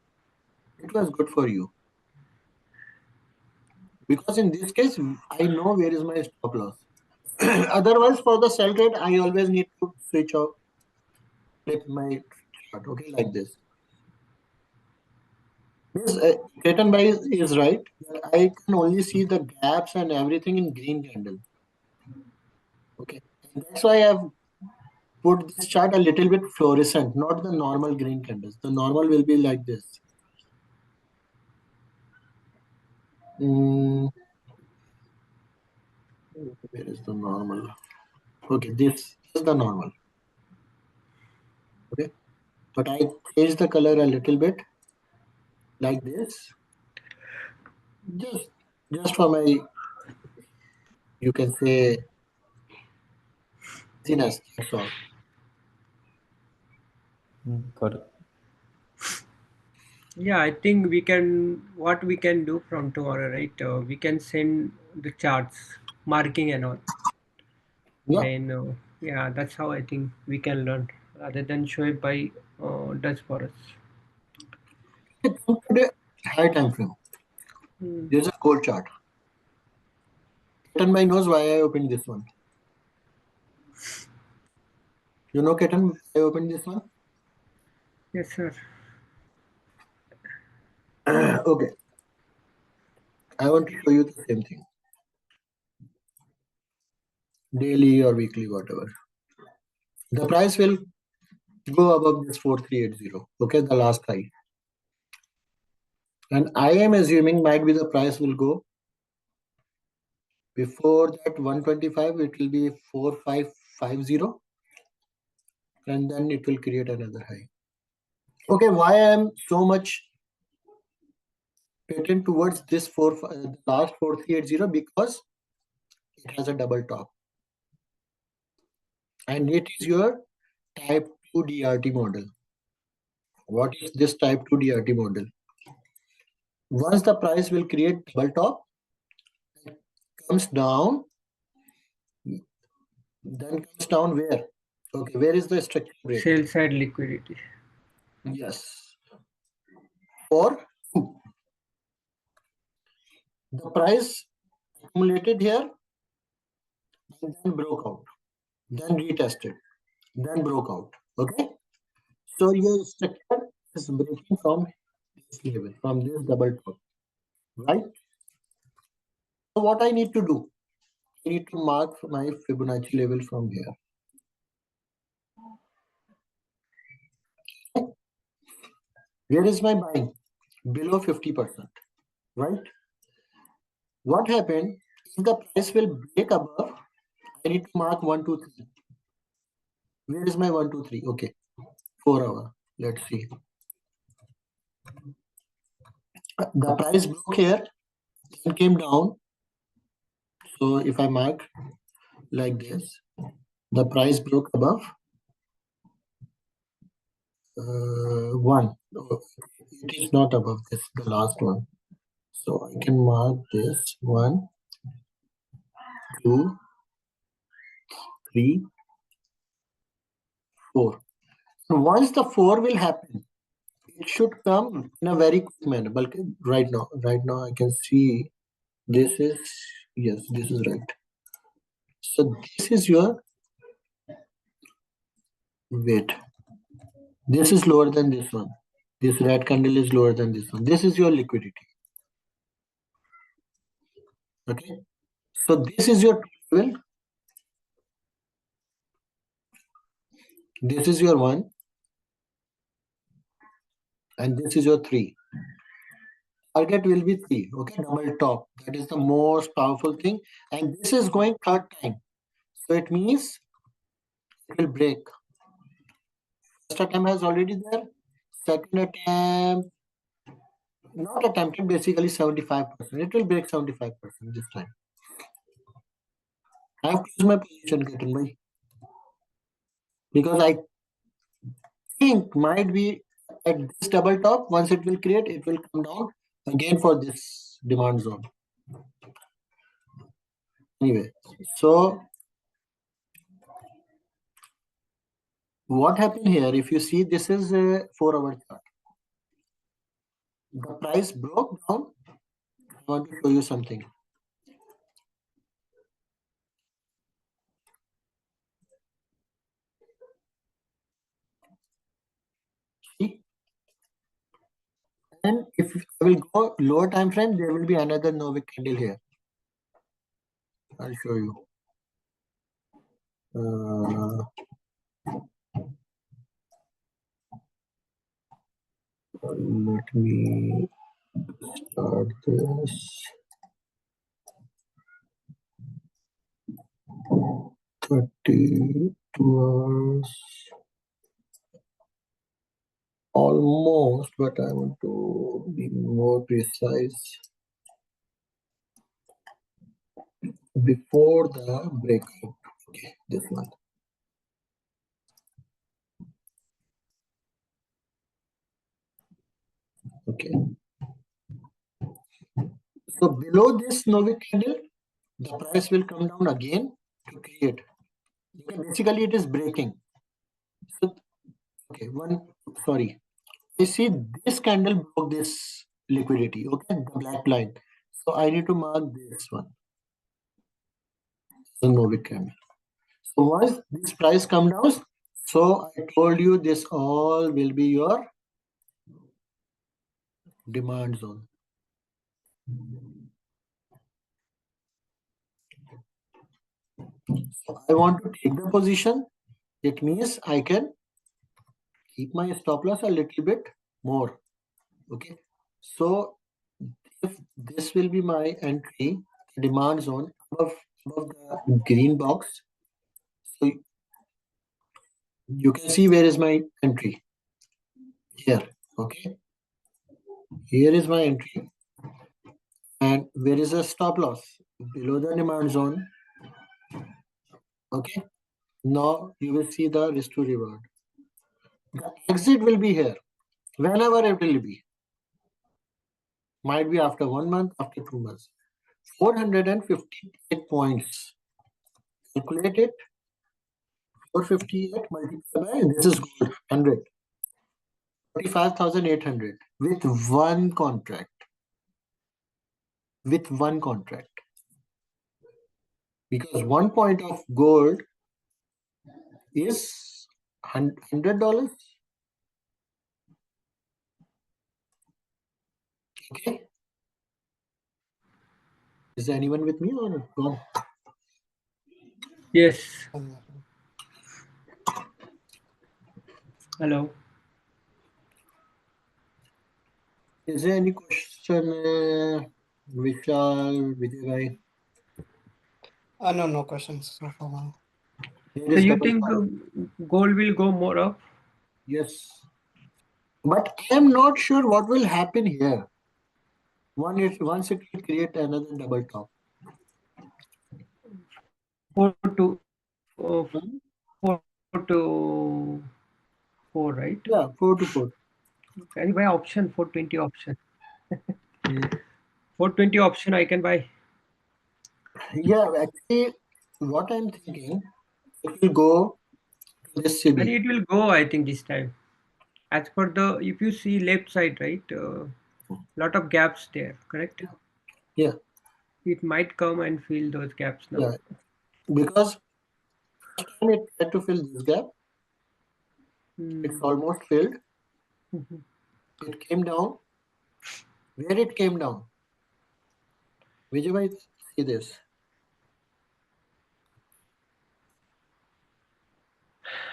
it was good for you. Because in this case, I know where is my stop loss. Otherwise, for the sell trade, I always need to switch out, flip my chart, okay, like this. Yes, Ketan Bhai is right. I can only see the gaps and everything in green candle. Okay, and that's why I've put this chart a little bit fluorescent, not the normal green candles. The normal will be like this. Mm, where is the normal? Okay, this is the normal. Okay, but I changed the color a little bit like this, just just for my, you can say, easiness. That's all. Got it. yeah. I think we can. What we can do from tomorrow, right? We can send the charts, marking and all. Yeah. Then, yeah, that's how I think we can learn. rather than Shoaib by does for us. Come to the high time frame. Hmm. There's a gold chart. Ketan bhai knows why I opened this one. You know, Ketan, why I opened this one? Yes, sir. Okay, I want to show you the same thing. Daily or weekly, whatever. The price will go above this 4380. Okay, the last high. And I am assuming might be the price will go before that 125, it will be 4550, and then it will create another high. Okay, why I am so much patent towards this the last 4380? Because it has a double top. And it is your type 2 DRT model. What is this type 2 DRT model? Once the price will create double top, comes down, then comes down where? Okay, where is the structure break? Sell side liquidity. Yes. Or the price accumulated here and then broke out, then retested, then broke out. Okay. So your structure is breaking from this level, from this double top, right? So what I need to do? I need to mark my Fibonacci level from here. Where is my buying? Below 50%, right? What happened? If the price will break above, I need to mark 1, 2, 3. Where is my 1, 2, 3? Okay, 4 hour. Let's see. The price broke here, then came down. So if I mark like this, the price broke above 1. Oh, it is not above this, the last one. So I can mark this 1, 2, 3, 4. So once the 4 will happen, it should come in a very quick manner. But right now I can see this is, yes, this is right. So this is your weight. This is lower than this one. This red candle is lower than this one. This is your liquidity. Okay. So this is your level. This is your 1. And this is your 3. Target will be 3. Okay. Double top. That is the most powerful thing. And this is going third time. So it means it will break. First attempt has already there. Second attempt, not attempted, basically 75%. It will break 75% this time. I have closed my position, Ketan bhai, because I think might be at this double top. Once it will create, it will come down again for this demand zone. Anyway, so what happened here? If you see, this is a 4-hour chart. The price broke down. I want to show you something. See? And if I will go lower time frame, there will be another Novik candle here. I'll show you. Let me start this. 32 hours. Almost, but I want to be more precise. Before the breakout. Okay, this one. Okay. So below this Novik candle, the price will come down again to create. Okay, basically, it is breaking. So Okay, sorry. You see this candle broke this liquidity, okay, the black line. So I need to mark this one. The Novik candle. So once this price come down, so I told you this all will be your demand zone. So I want to take the position. It means I can keep my stop loss a little bit more. Okay. So if this will be my entry, demand zone above the green box. So you can see where is my entry. Here. Okay. Here is my entry. And where is the stop loss? Below the demand zone. Okay. Now you will see the risk to reward. The exit will be here. Whenever it will be. Might be after 1 month, after 2 months. 458 points. Calculate it. 458 multiplied by, this is gold, 100. 45,800 with one contract. With one contract. Because 1 point of gold is $100. Okay. Is there anyone with me or gone? Yes. Hello. Is there any question, Vishal, Vijay? No questions so far now. Here So is you double think five. gold will go more up? Yes. But I am not sure what will happen here. Once it will create another double top. 4 to 4, right? Yeah, 4 to 4. Can I buy option 420 option? Mm. 420 option I can buy. Yeah, actually, what I'm thinking, it will go to this And CB. it will go, I think, this time. As per the, if you see left side, right, lot of gaps there, correct? Yeah, It might come and fill those gaps now. yeah. Because when it tried to fill this gap, it's Hmm. almost filled. Mhm. It came down. Where it came down? Vijay bhai, see this.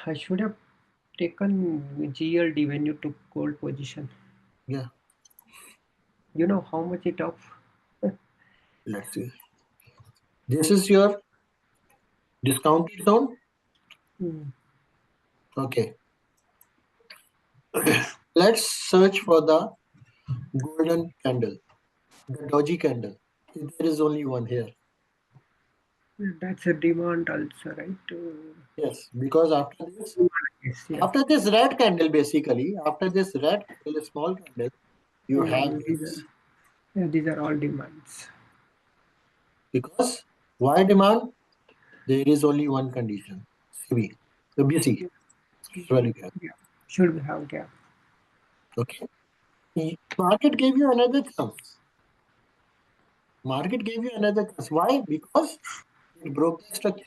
I should have taken GLD when you took gold position. Yeah, You know how much it up? let's see. This is your discounted zone. Hmm. Okay. Let's search for the golden candle, the doji candle. There is only one here. That's a demand also, right? Yes, because Yes, yeah. after this red candle, basically, after this red candle, a small candle, you have These this. are, yeah, these are all demands. Because why demand? There is only one condition. CB, the BC, value gap. Yeah. Should have gap. Okay. Market gave you another chance. Market gave you another chance. Why? Because it broke the structure.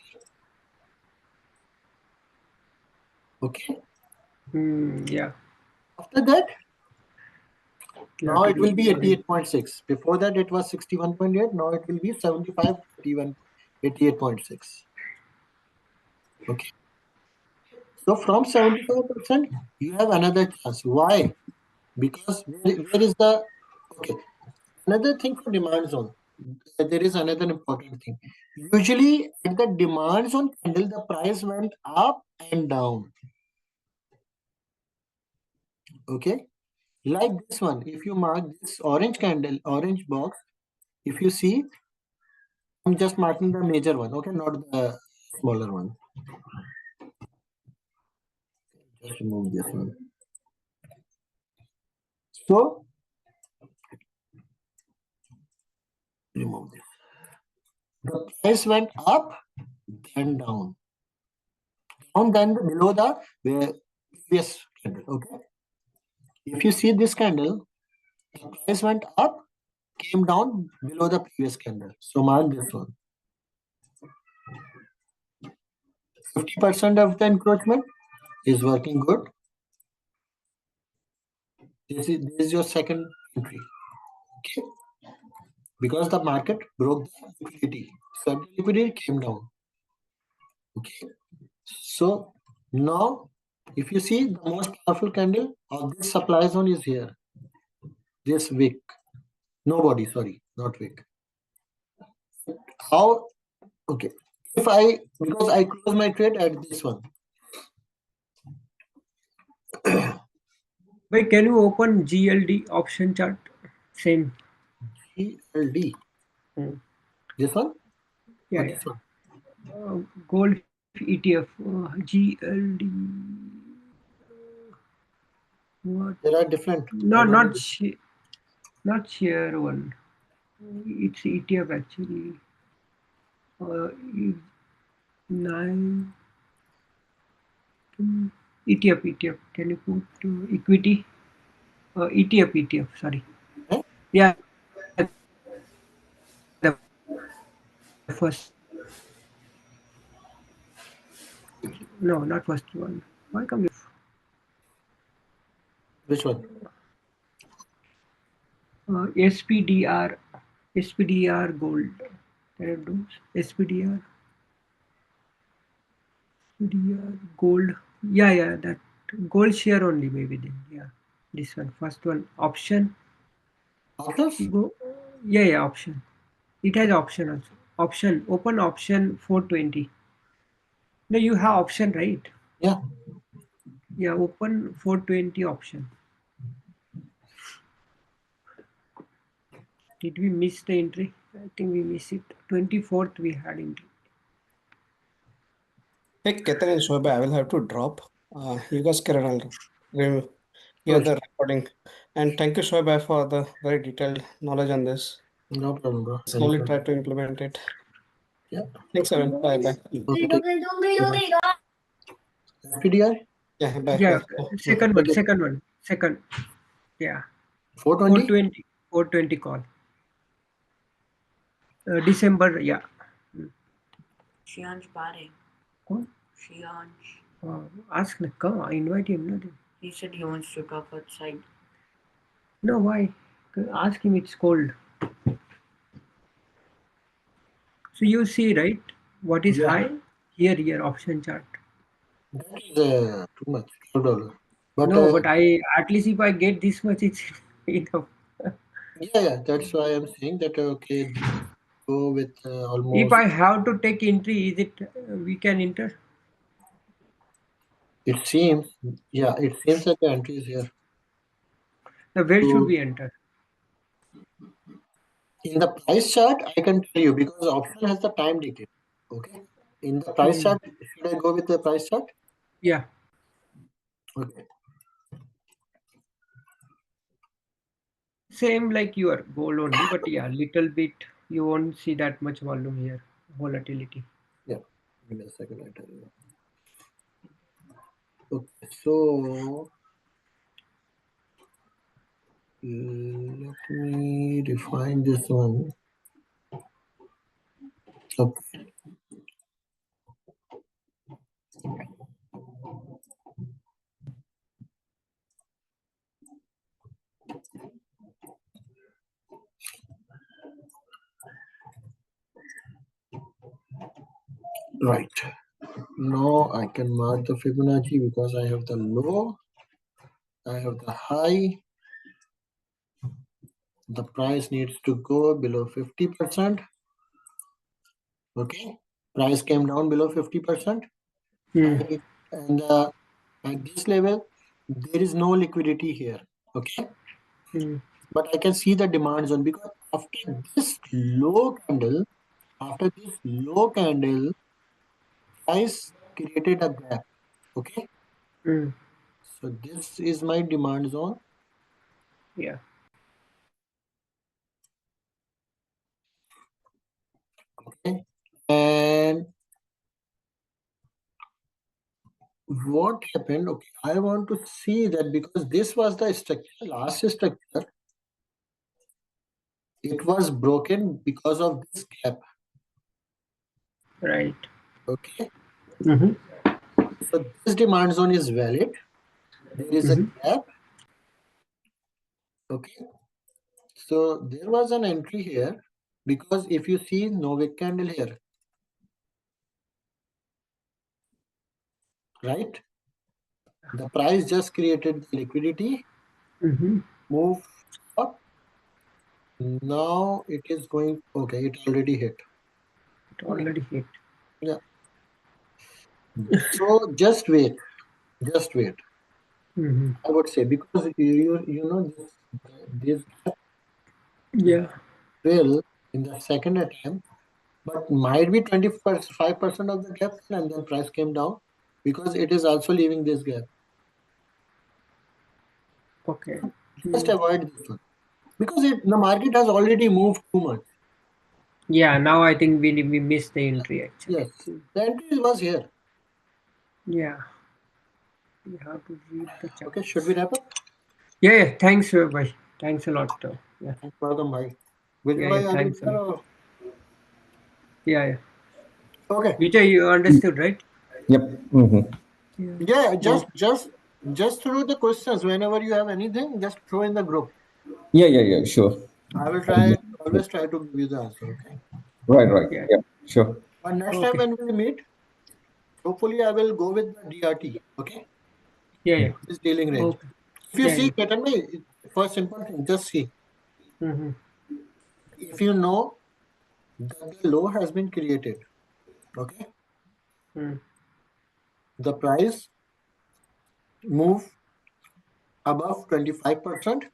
Okay. Yeah. After that, You have now to it be will be all in. 88.6. Before that, it was 61.8. Now it will be 75, 81, 88.6. Okay. So from 75%, you have another chance. Why? Because where is the okay? Another thing for demand zone, there is another important thing. Usually at the demand zone candle, the price went up and down. Okay, like this one. If you mark this orange candle, orange box, if you see, I'm just marking the major one. Okay, not the smaller one. Just remove this one. So remove this. The price went up, then down. Down, then below the previous candle. Okay. If you see this candle, the price went up, came down below the previous candle. So mark this one. 50% of the encroachment is working good. This is your second entry. Okay. Because the market broke the liquidity. So the liquidity came down. Okay. So now if you see the most powerful candle of this supply zone is here. This wick. Nobody, sorry, not wick. How? Okay. Because I close my trade at this one. Wait, can you open GLD option chart? Same. GLD. Hmm. This one Yeah, or yeah. this one? Gold ETF. GLD. What? There are different. No, I don't know. not share one. It's ETF actually. It's nine. ETF. Can you put equity? ETF. Sorry. Eh? Yeah, the first one. No, not first one. Why come you? Which one? SPDR. SPDR gold. Can I do SPDR? SPDR gold. Yeah. That gold share only maybe then. Yeah. This one. First one. Option. Options? Go. Yeah. Option. It has option also. Option. Open option 420. No, you have option, right? Yeah. Yeah, open 420 option. Did we miss the entry? I think we missed it. 24th we had entry. Hey, Ketan and Shoaib, I will have to drop. You guys carry on. We'll hear Sure. the recording. And thank you, Shoaib, for the very detailed knowledge on this. No problem, bro. Slowly Anytime. try to implement it. Yeah. Thanks, everyone. Bye bye. Okay. Bye-bye. SPDR? Yeah, bye Yeah, bye. Okay. second one, Take it. second one, second. Yeah, 420? 420, 420 call. December, yeah. Shiansh Pare. Call. Shiansh. Ask na, come, I invite him. No, He said he wants to talk outside. no, why? Ask him, it's cold. So you see, right? What is Yeah. high? Here, option chart. That is too much. $12. But No, but I, at least if I get this much, it's enough. yeah, that's why I'm saying that okay, go with If almost. I have to take entry, is it we can enter? It seems, yeah, it seems that the entry is here. Where should So we enter? in the price chart, I can tell you because option has the time detail. Okay. In the price chart, should I go with the price chart? Yeah. Okay. Same like your gold only, but yeah, little bit you won't see that much volume here, volatility. Yeah. Give me a second. I tell you. Okay. So let me define this one. Okay. Right. Now I can mark the Fibonacci because I have the low, I have the high. The price needs to go below 50%. Okay. Price came down below 50%. And at this level, there is no liquidity here. Okay. But I can see the demand zone because after this low candle, price created a gap. Okay. So this is my demand zone. Yeah. Okay. And what happened? Okay, I want to see that because this was the structure, last structure. It was broken because of this gap. Right. Okay, Mm-hmm. so this demand zone is valid. There is a gap. Okay, so there was an entry here because if you see no wick candle here, right? The price just created the liquidity, Mm-hmm. move up. Now it is going, okay, it already hit. It already hit. Yeah. So just wait, just wait. Mm-hmm. I would say because you know this gap Yeah. will in the second attempt, but might be 25% of the gap and then price came down because it is also leaving this gap. Okay. Just avoid this one because the market has already moved too much. Yeah. Now I think we missed the entry actually. Yes, the entry was here. Yeah. We have to read the Okay, should we charts. wrap up? Yeah. Yeah. Thanks, bhai. Thanks a lot. Yeah. Welcome, bhai. Vijay Yeah. bhai, Yeah. are you Thanks a there? lot. Yeah. Yeah. Okay. Vijay, you understood, right? Yep. Mm-hmm. Yeah. Yeah, Okay. just through the questions. Whenever you have anything, just throw in the group. Yeah. Sure. I will Yeah. always try to give you the answer. Okay. Right. Yeah. Yeah. Sure. But next time Okay. when we meet, hopefully I will go with the DRT. Okay. Yeah. Yeah. This dealing range. Okay. If you Yeah. see, Yeah. Ketan bhai, for simple thing, just see. Mm-hmm. If you know that the low has been created, okay, Mm. the price move above 25%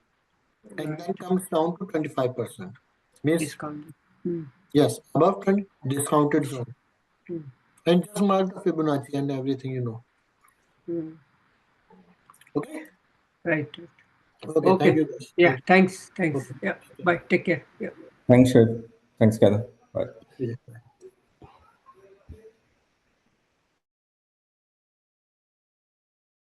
and then Right. comes down to 25%. Means Discount. Mm. yes, above 20 discounted zone. Mm. And just mark the Fibonacci and everything you know. Mm. Okay? Right. Right. Okay, thank Okay. you guys. Yeah. Thank Thanks. you. Thanks. Okay. Yeah. Bye. Take care. Yeah. Thanks, Shiv. Thanks, Kevin. Bye. Okay.